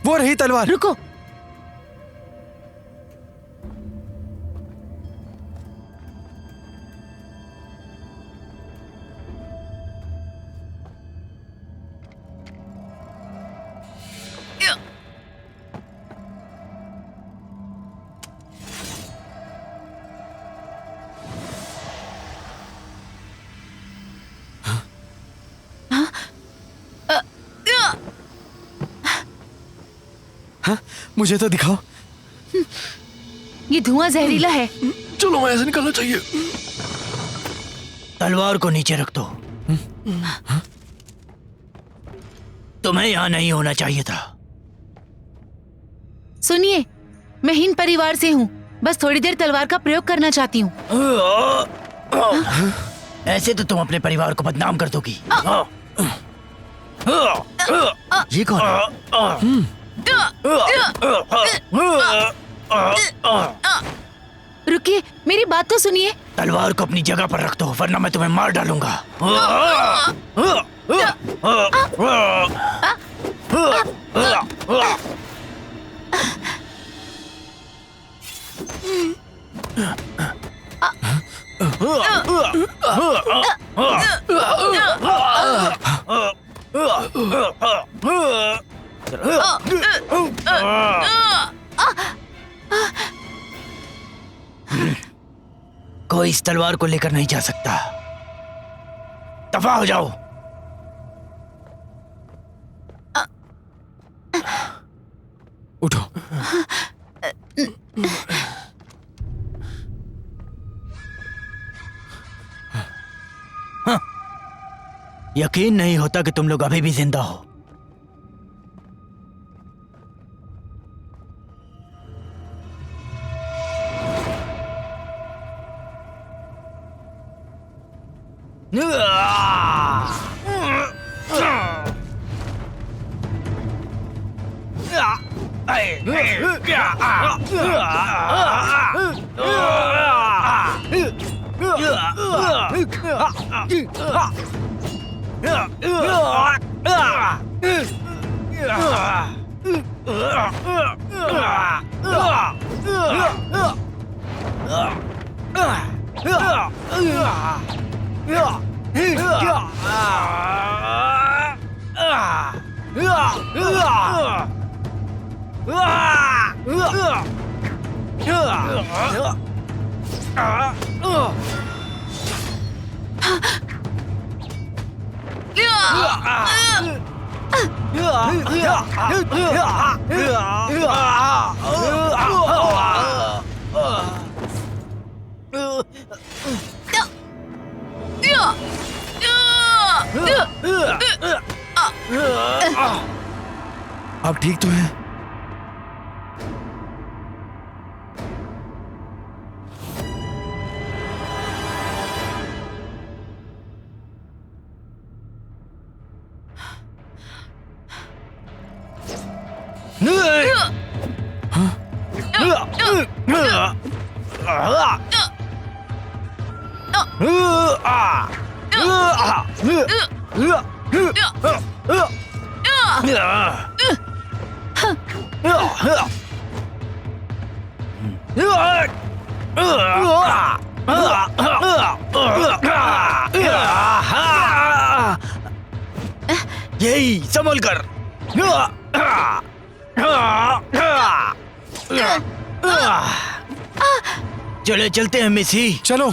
वो रही तलवार। रुको। मुझे तो दिखाओ। ये धुआं जहरीला है। चलो वहां से निकलना चाहिए। तलवार को नीचे रख दो। तुम्हें यहाँ नहीं होना चाहिए था। सुनिए, मैं हिंद परिवार से हूँ, बस थोड़ी देर तलवार का प्रयोग करना चाहती हूँ। ऐसे तो तुम अपने परिवार को बदनाम कर दोगी। ये कौन है? रुकिए, मेरी बात तो सुनिए। तलवार को अपनी जगह पर रख दो, वरना मैं तुम्हें मार डालूंगा। कोई इस तलवार को लेकर नहीं जा सकता। दफा हो जाओ। उठो। यकीन नहीं होता कि तुम लोग अभी भी जिंदा हो। आप ठीक तो हैं? यही संभल कर। चले चलते हैं मिसी। चलो।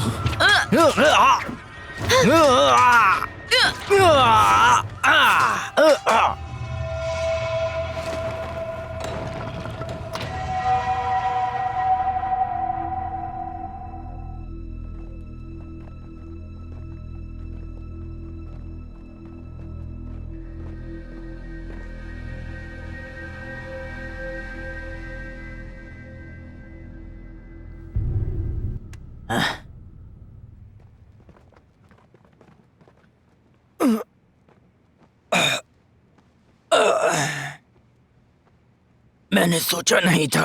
मैंने सोचा नहीं था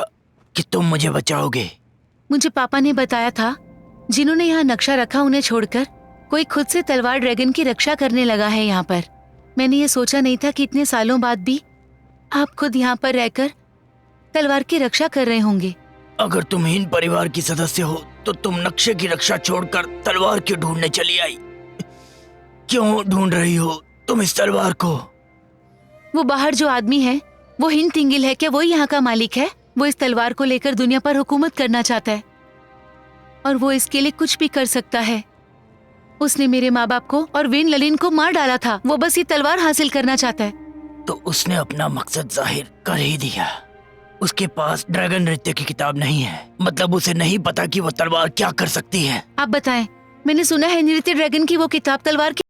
कि तुम मुझे बचाओगे। मुझे पापा ने बताया था जिन्होंने यहाँ नक्शा रखा उन्हें छोड़कर कोई खुद से तलवार ड्रैगन की रक्षा करने लगा है यहाँ पर। मैंने ये सोचा नहीं था कि इतने सालों बाद भी आप खुद यहाँ पर रहकर तलवार की रक्षा कर रहे होंगे। अगर तुम हीन परिवार की सदस्य हो तो तुम नक्शे की रक्षा छोड़कर तलवार क्यों ढूंढने चली आई? क्यों ढूंढ रही हो तुम इस तलवार को? वो बाहर जो आदमी है वो हिन तिंगिल है क्या? वो यहाँ का मालिक है। वो इस तलवार को लेकर दुनिया पर हुकूमत करना चाहता है और वो इसके लिए कुछ भी कर सकता है। उसने मेरे माँ बाप को और विन ललिन को मार डाला था। वो बस ये तलवार हासिल करना चाहता है। तो उसने अपना मकसद जाहिर कर ही दिया। उसके पास ड्रैगन नृत्य की किताब नहीं है, मतलब उसे नहीं पता कि वो तलवार क्या कर सकती है। आप बताएं, मैंने सुना है नृत्य ड्रैगन की वो किताब तलवार की।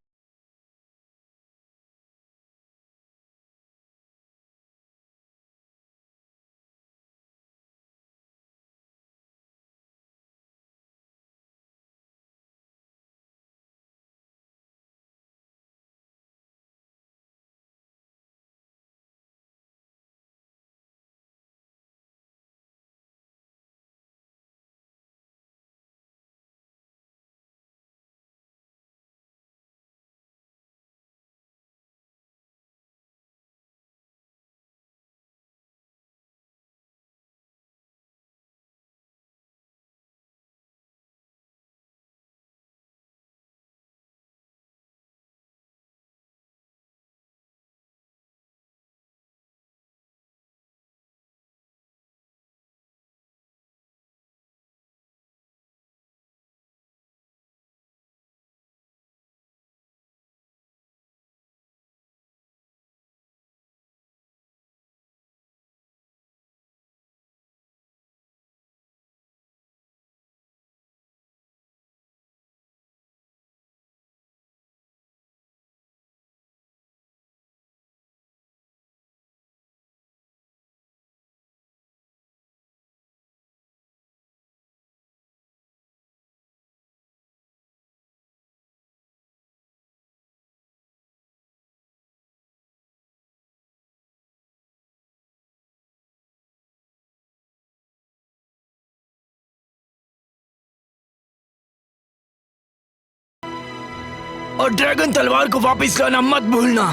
और ड्रैगन तलवार को वापस लाना मत भूलना।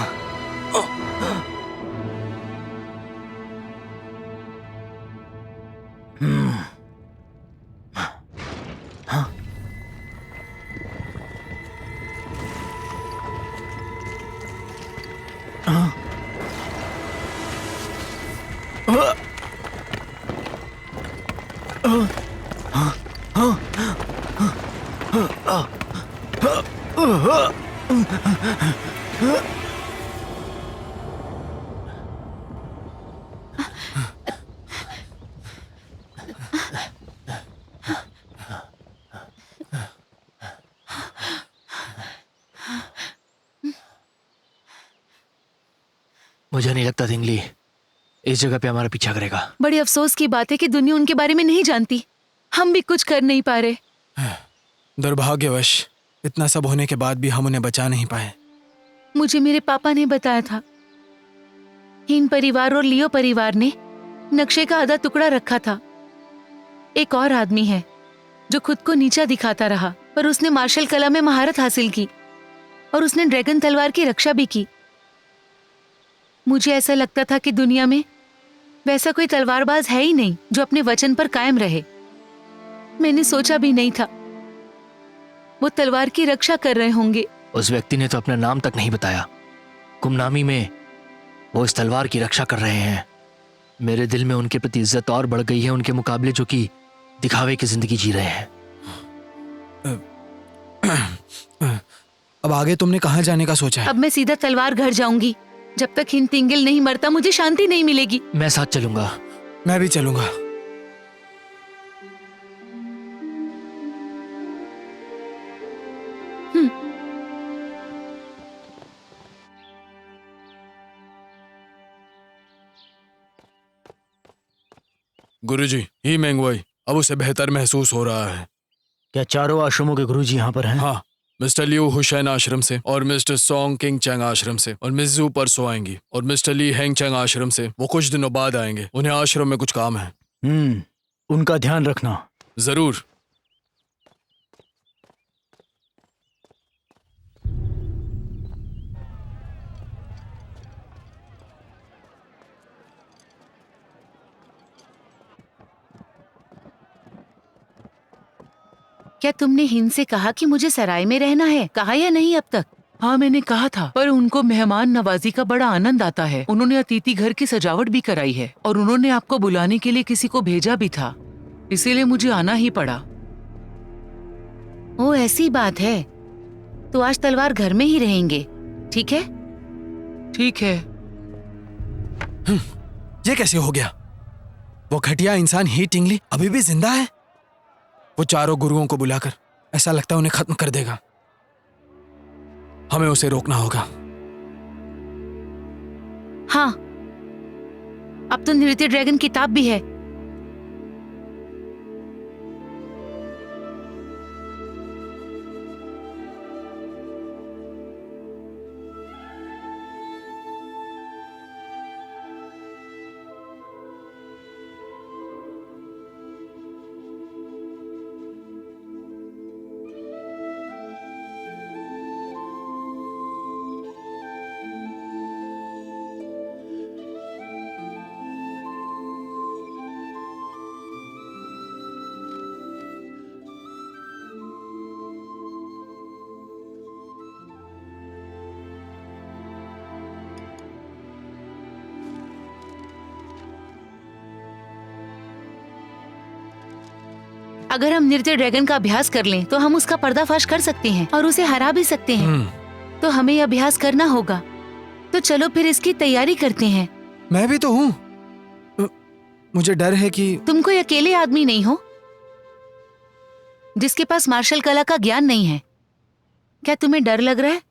मुझे नहीं लगता तिंगली इस जगह पे हमारा पीछा करेगा। बड़ी अफसोस की बात है कि दुनिया उनके बारे में नहीं जानती। हम भी कुछ कर नहीं पा रहे। दुर्भाग्यवश इतना सब होने के बाद भी हम उन्हें बचा नहीं पाए। मुझे मेरे पापा ने बताया था हिन परिवार और लियो परिवार ने नक्शे का आधा टुकड़ा रखा था। एक और आदमी है जो खुद को नीचा दिखाता रहा, पर उसने मार्शल कला में महारत हासिल की और उसने ड्रैगन तलवार की रक्षा भी की। मुझे ऐसा लगता था कि दुनिया में वैसा कोई तलवारबाज है ही नहीं जो अपने वचन पर कायम रहे। मैंने सोचा भी नहीं था वो तलवार की रक्षा कर रहे होंगे। उस व्यक्ति ने तो अपना नाम तक नहीं बताया। गुमनामी में वो इस तलवार की रक्षा कर रहे हैं। मेरे दिल में उनके प्रति इज्जत और बढ़ गई है उनके मुकाबले जो कि दिखावे की जिंदगी जी रहे हैं। अब आगे तुमने कहाँ जाने का सोचा है? अब मैं सीधा तलवार घर जाऊंगी। जब तक हिंद तिंगल नहीं मरता मुझे शांति नहीं मिलेगी। मैं साथ चलूंगा। मैं भी चलूंगा। गुरुजी, ही मेंगवाई अब उसे बेहतर महसूस हो रहा है। क्या चारों आश्रमों के गुरुजी यहाँ पर हैं? हाँ, मिस्टर लियो हुसैन आश्रम से और मिस्टर सोंग किंग चैंग आश्रम से और मिस जू परसों आएंगी और मिस्टर ली हैंग चैंग आश्रम से वो कुछ दिनों बाद आएंगे। उन्हें आश्रम में कुछ काम है। उनका ध्यान रखना। जरूर। क्या तुमने हिंद से कहा कि मुझे सराय में रहना है? कहा या नहीं अब तक? हाँ मैंने कहा था, पर उनको मेहमान नवाजी का बड़ा आनंद आता है। उन्होंने अतिथि घर की सजावट भी कराई है और उन्होंने आपको बुलाने के लिए किसी को भेजा भी था, इसीलिए मुझे आना ही पड़ा। ओ ऐसी बात है, तो आज तलवार घर में ही रहेंगे, ठीक है? ठीक है। ये कैसे हो गया? वो घटिया इंसान ही टिंगली अभी भी जिंदा है। वो चारों गुरुओं को बुलाकर ऐसा लगता है उन्हें खत्म कर देगा। हमें उसे रोकना होगा। हाँ, अब तो नृत्य ड्रैगन किताब भी है। अगर हम नृत्य ड्रैगन का अभ्यास कर लें तो हम उसका पर्दाफाश कर सकते हैं और उसे हरा भी सकते हैं। तो हमें यह अभ्यास करना होगा। तो चलो फिर इसकी तैयारी करते हैं। मैं भी तो हूँ। मुझे डर है कि तुम कोई अकेले आदमी नहीं हो जिसके पास मार्शल कला का ज्ञान नहीं है। क्या तुम्हें डर लग रहा है?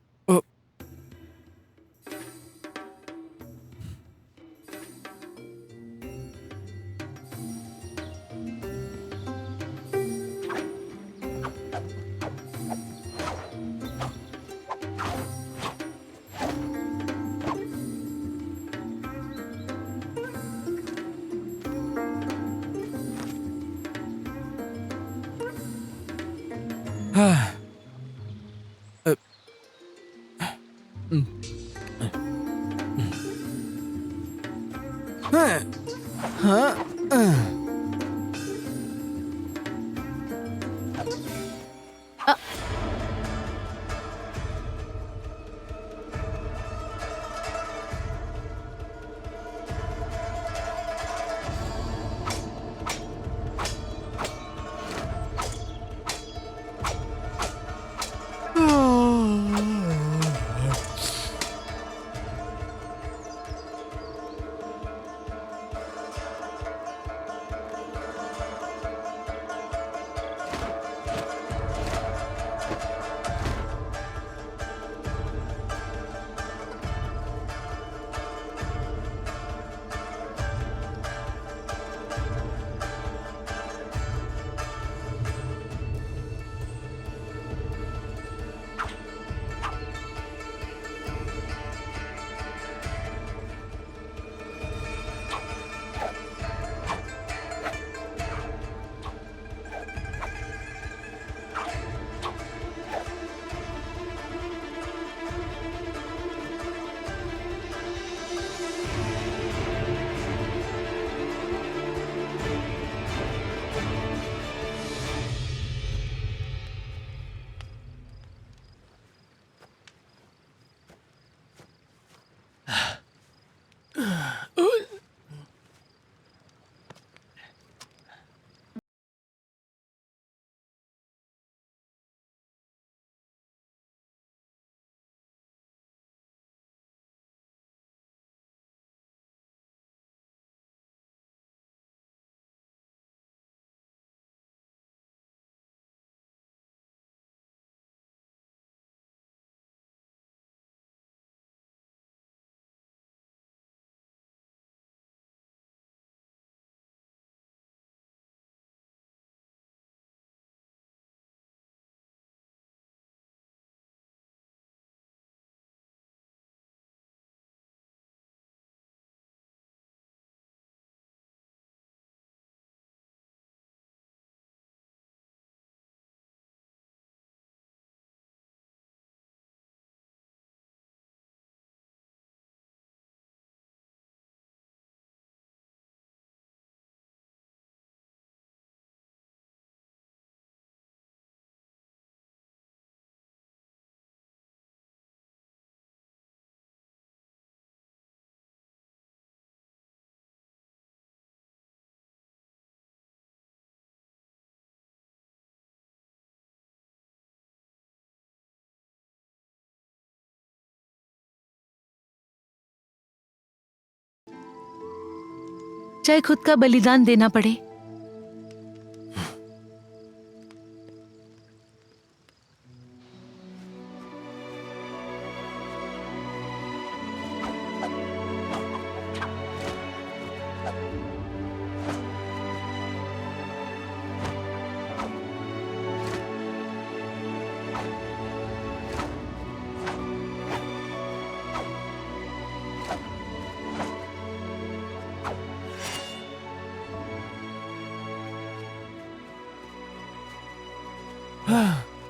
चाहे खुद का बलिदान देना पड़े।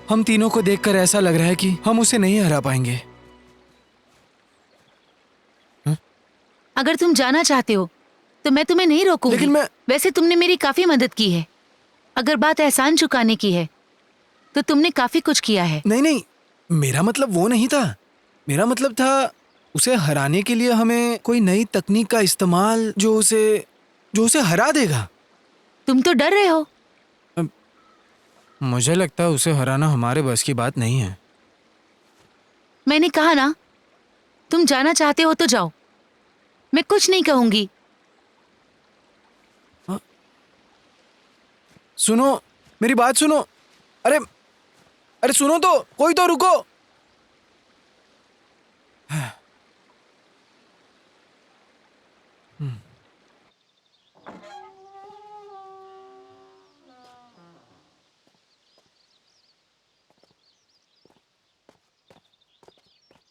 हम तीनों को देखकर ऐसा लग रहा है कि हम उसे नहीं हरा पाएंगे। अगर तुम जाना चाहते हो तो मैं तुम्हें नहीं रोकूंगी। लेकिन वैसे तुमने मेरी काफी मदद की है। अगर बात एहसान चुकाने की है तो तुमने काफी कुछ किया है। नहीं नहीं, मेरा मतलब वो नहीं था। मेरा मतलब था उसे हराने के लिए हमें कोई नई तकनीक का इस्तेमाल जो उसे हरा देगा। तुम तो डर रहे हो। मुझे लगता है उसे हराना हमारे बस की बात नहीं है। मैंने कहा ना, तुम जाना चाहते हो तो जाओ, मैं कुछ नहीं कहूंगी। सुनो, मेरी बात सुनो। अरे सुनो तो, कोई तो रुको।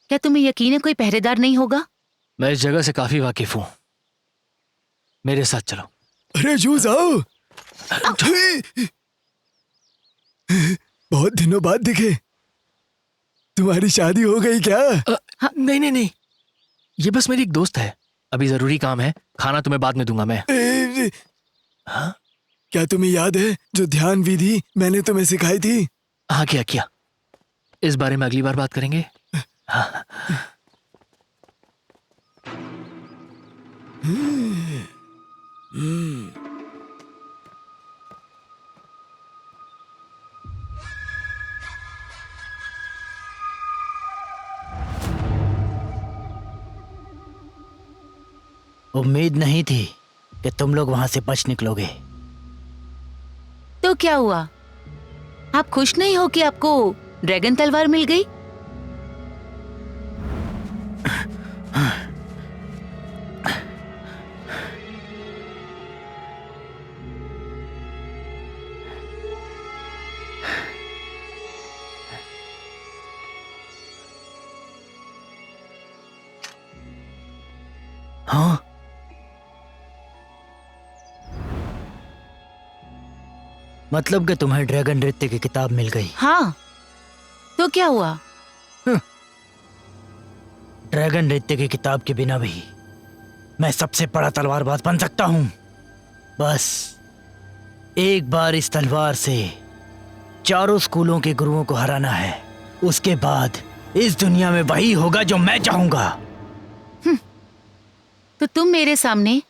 क्या तुम्हें यकीन है कोई पहरेदार नहीं होगा? मैं इस जगह से काफी वाकिफ हूं, मेरे साथ चलो। अरे जूस आओ। बहुत दिनों बाद दिखे। तुम्हारी शादी हो गई क्या? नहीं नहीं नहीं, ये बस मेरी एक दोस्त है। अभी जरूरी काम है, खाना तुम्हें बाद में दूंगा मैं। हाँ? क्या तुम्हें याद है जो ध्यान विधि मैंने तुम्हें सिखाई थी? हाँ, किया। इस बारे में अगली बार बात करेंगे। हाँ। उम्मीद नहीं थी कि तुम लोग वहां से बच निकलोगे। तो क्या हुआ? आप खुश नहीं हो कि आपको ड्रैगन तलवार मिल गई? हाँ, मतलब कि तुम्हें ड्रैगन नृत्य की किताब मिल गई। हाँ, तो क्या हुआ? ड्रैगन नृत्य की किताब के बिना भी मैं सबसे बड़ा तलवारबाज बन सकता हूं। बस एक बार इस तलवार से चारों स्कूलों के गुरुओं को हराना है। उसके बाद इस दुनिया में वही होगा जो मैं चाहूंगा। तो तुम मेरे सामने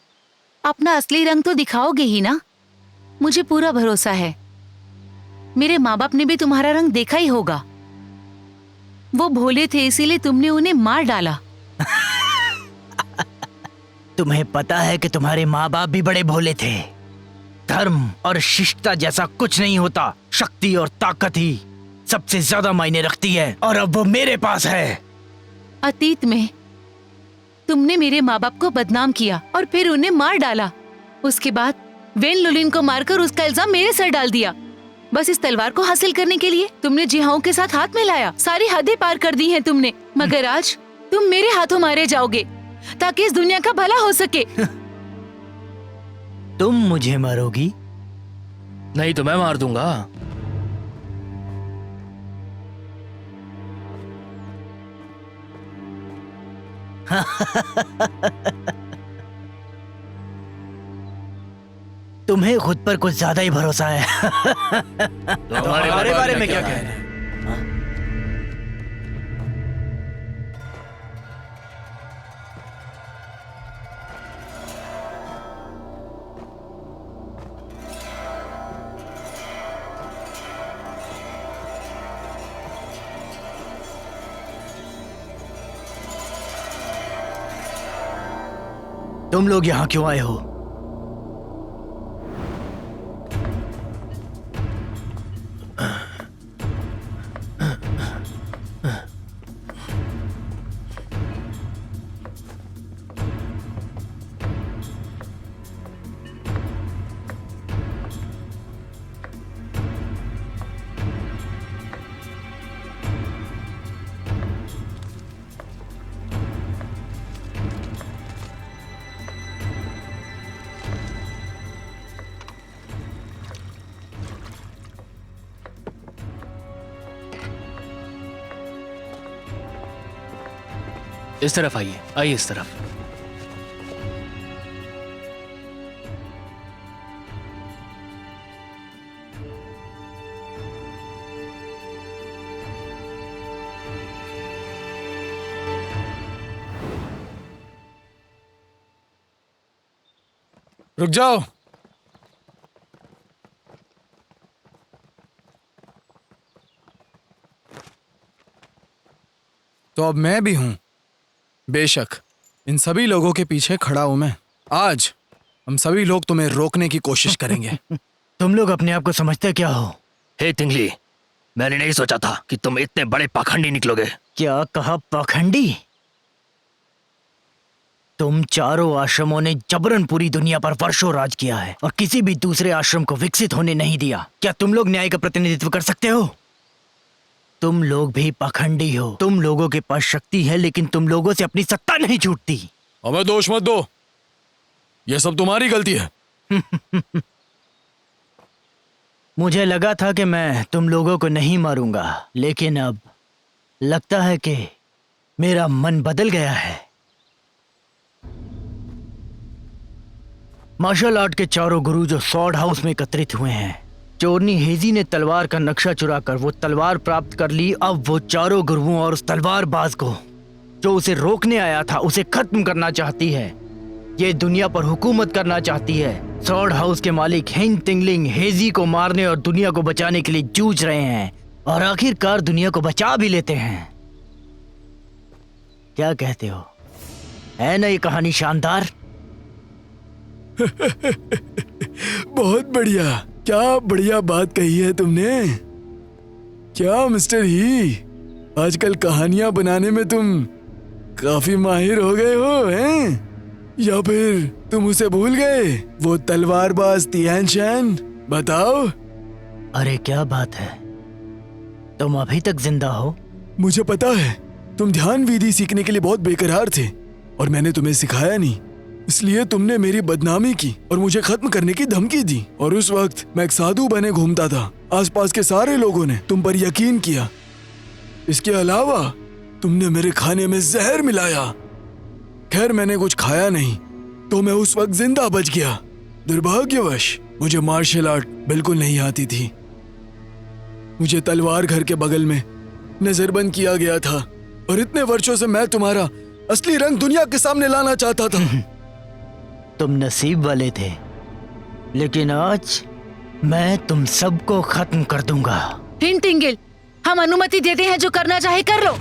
अपना असली रंग तो दिखाओगे ही ना? मुझे पूरा भरोसा है। मेरे माँ बाप ने भी तुम्हारा रंग देखा ही होगा। वो भोले थे, इसीलिए तुमने उन्हें मार डाला। तुम्हें पता है कि तुम्हारे माँ बाप भी बड़े भोले थे। धर्म और शिष्टता जैसा कुछ नहीं होता। शक्ति और ताकत ही सबसे ज्यादा मायने रखती है, और अब वो मेरे पास है। अतीत में तुमने मेरे माँ बाप को बदनाम किया और फिर उन्हें मार डाला। उसके बाद वेन लुलिन को मारकर उसका इल्जाम मेरे सर डाल दिया। बस इस तलवार को हासिल करने के लिए तुमने जिहाओं के साथ हाथ मिलाया। सारी हदें पार कर दी हैं तुमने, मगर आज तुम मेरे हाथों मारे जाओगे ताकि इस दुनिया का भला हो सके। तुम मुझे मारोगी? नहीं तो मैं मार दूंगा। तुम्हें खुद पर कुछ ज्यादा ही भरोसा है। तुम्हारे बारे में क्या कहना है? तुम लोग यहाँ क्यों आए हो? इस तरफ आइए, आइए इस तरफ। रुक जाओ। तो अब मैं भी हूं। बेशक इन सभी लोगों के पीछे खड़ा हूं मैं। आज हम सभी लोग तुम्हें रोकने की कोशिश करेंगे। तुम लोग अपने आप को समझते क्या हो? हे तिंगली, मैंने नहीं सोचा था कि तुम इतने बड़े पाखंडी निकलोगे। क्या कहा पाखंडी? तुम चारों आश्रमों ने जबरन पूरी दुनिया पर वर्षों राज किया है और किसी भी दूसरे आश्रम को विकसित होने नहीं दिया। क्या तुम लोग न्याय का प्रतिनिधित्व कर सकते हो? तुम लोग भी पाखंडी हो। तुम लोगों के पास शक्ति है लेकिन तुम लोगों से अपनी सत्ता नहीं छूटती। हमें दोष मत दो, ये सब तुम्हारी गलती है। मुझे लगा था कि मैं तुम लोगों को नहीं मारूंगा, लेकिन अब लगता है कि मेरा मन बदल गया है। मार्शल आर्ट के चारों गुरु जो स्वॉर्ड हाउस में एकत्रित हुए हैं, चोरनी हेजी ने तलवार का नक्शा चुराकर वो तलवार प्राप्त कर ली। अब वो चारों गुरुओं और उस तलवारबाज को जो उसे रोकने आया था उसे खत्म करना चाहती है। ये दुनिया पर हुकूमत करना चाहती है। स्वॉर्ड हाउस के मालिक हिंग तिंगलिंग हेजी को मारने और दुनिया को बचाने के लिए जूझ रहे हैं और आखिरकार दुनिया को बचा भी लेते हैं। क्या कहते हो? है ना ये कहानी शानदार? बहुत बढ़िया, क्या बढ़िया बात कही है तुमने। क्या मिस्टर ही, आजकल कहानियां बनाने में तुम काफी माहिर हो गए हो, हैं? या फिर तुम उसे भूल गए, वो तलवारबाज तियानशान? बताओ। अरे क्या बात है, तुम अभी तक जिंदा हो? मुझे पता है तुम ध्यान विधि सीखने के लिए बहुत बेकरार थे और मैंने तुम्हें सिखाया नहीं, इसलिए तुमने मेरी बदनामी की और मुझे खत्म करने की धमकी दी। और उस वक्त मैं एक साधु बने घूमता था। आसपास के सारे लोगों ने तुम पर यकीन किया। इसके अलावा तुमने मेरे खाने में जहर मिलाया। खैर मैंने कुछ खाया नहीं तो मैं उस वक्त जिंदा बच गया। दुर्भाग्यवश मुझे मार्शल आर्ट बिल्कुल नहीं आती थी। मुझे तलवार घर के बगल में नजरबंद किया गया था और इतने वर्षों से मैं तुम्हारा असली रंग दुनिया के सामने लाना चाहता था। तुम नसीब वाले थे, लेकिन आज मैं तुम सबको खत्म कर दूंगा। हिंग तिंगल, हम अनुमति देते हैं, जो करना चाहे कर लो।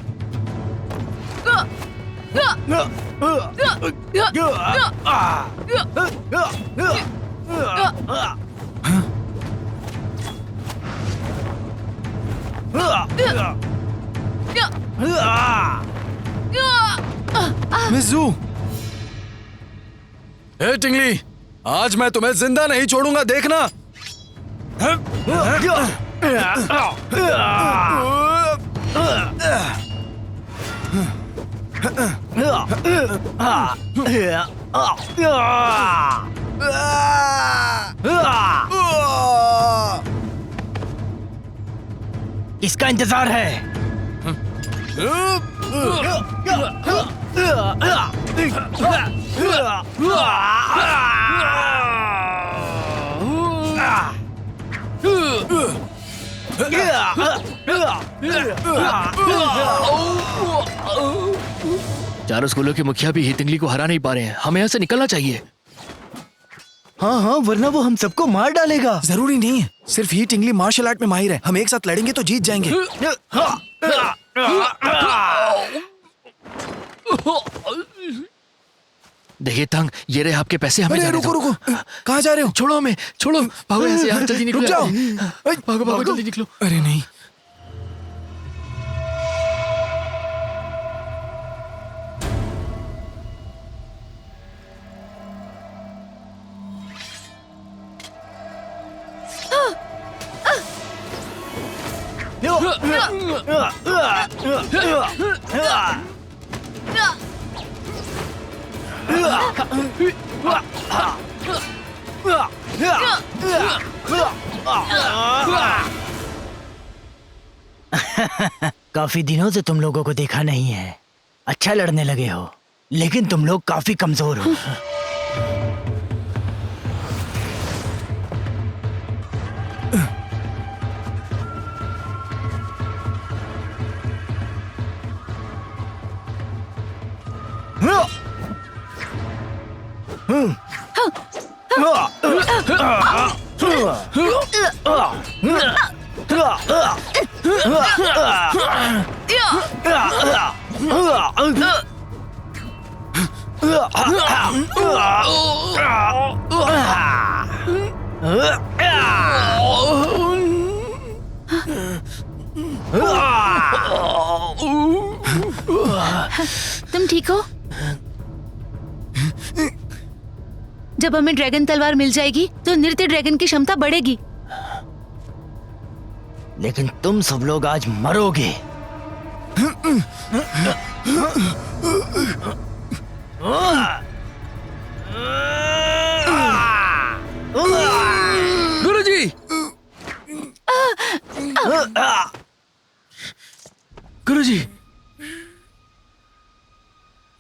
मिस जू। हे टिंगली, आज मैं तुम्हें जिंदा नहीं छोड़ूंगा, देखना। इसका इंतजार है। चारों स्कूलों के मुखिया भी ही तिंगली को हरा नहीं पा रहे हैं। हमें यहाँ से निकलना चाहिए। हाँ हाँ, वरना वो हम सबको मार डालेगा। जरूरी नहीं है, सिर्फ ही टिंगली मार्शल आर्ट में माहिर है। हम एक साथ लड़ेंगे तो जीत जाएंगे। देखिए तंग, ये रहे आपके पैसे, हमें अरे जाने रुको दो। रुको, कहाँ जा रहे हो? छोड़ो हमें, छोड़ो। भागो यहाँ से यार, जल्दी निकलो। रुक जाओ। भागो भागो, जल्दी निकलो। अरे नहीं। काफी दिनों से तुम लोगों को देखा नहीं है। अच्छा लड़ने लगे हो, लेकिन तुम लोग काफी कमजोर हो। तुम ठीक हो? जब हमें ड्रैगन तलवार मिल जाएगी तो नृत्य ड्रैगन की क्षमता बढ़ेगी। लेकिन तुम सब लोग आज मरोगे। गुरुजी! गुरुजी!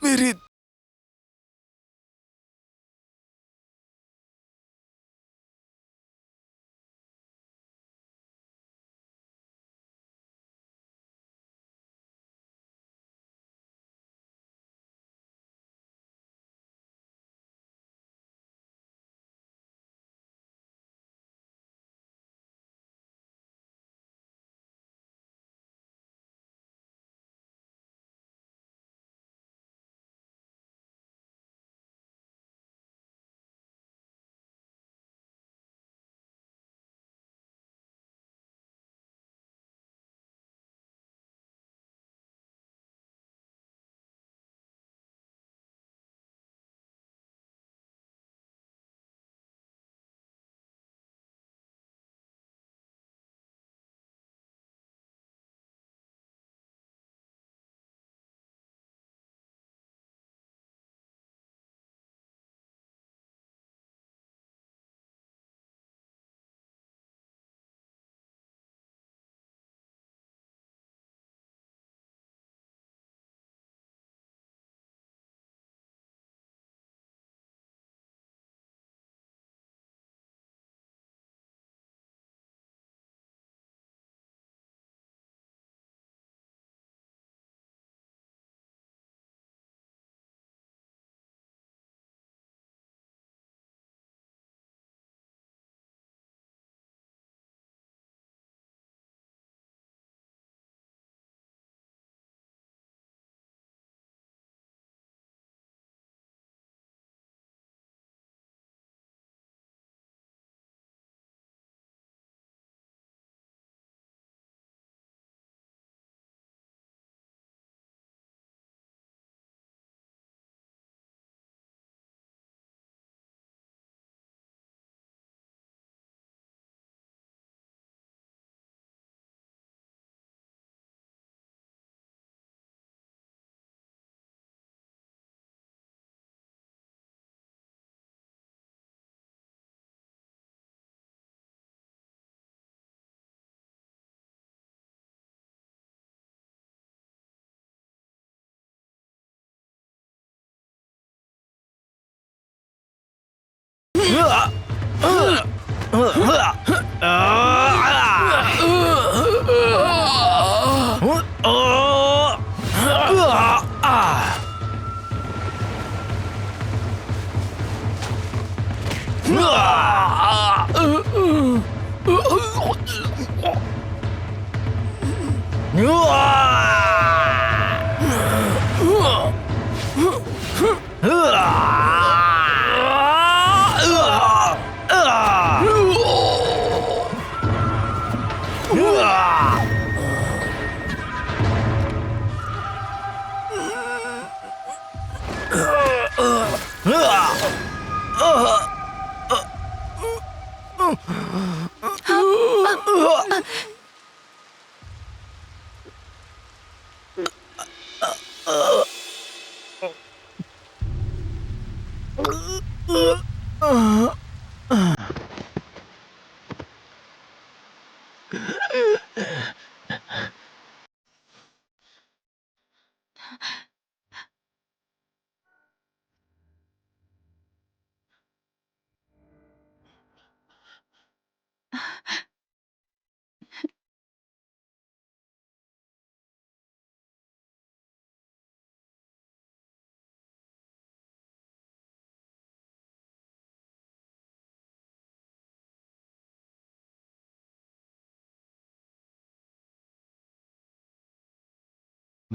मेरी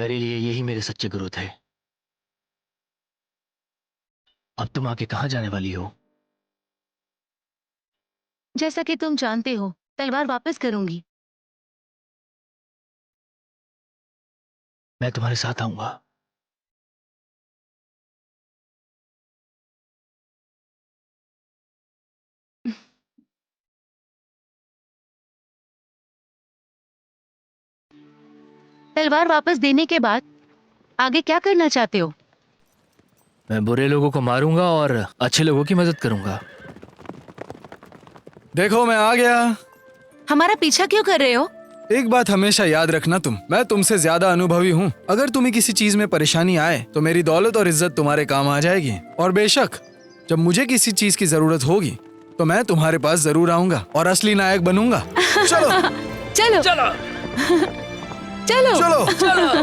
मेरे लिए यही मेरे सच्चे गुरु थे। अब तुम आके कहाँ जाने वाली हो? जैसा कि तुम जानते हो, तलवार वापस करूंगी। मैं तुम्हारे साथ आऊंगा। तलवार वापस देने के बाद आगे क्या करना चाहते हो? मैं बुरे लोगों को मारूंगा और अच्छे लोगों की मदद करूंगा। देखो मैं आ गया। हमारा पीछा क्यों कर रहे हो? एक बात हमेशा याद रखना तुम, मैं तुमसे ज्यादा अनुभवी हूँ। अगर तुम्हें किसी चीज में परेशानी आए तो मेरी दौलत और इज्जत तुम्हारे काम आ जाएगी। और बेशक जब मुझे किसी चीज की जरूरत होगी तो मैं तुम्हारे पास जरूर आऊंगा और असली नायक बनूंगा। चलो चलो चलो चलो चलो।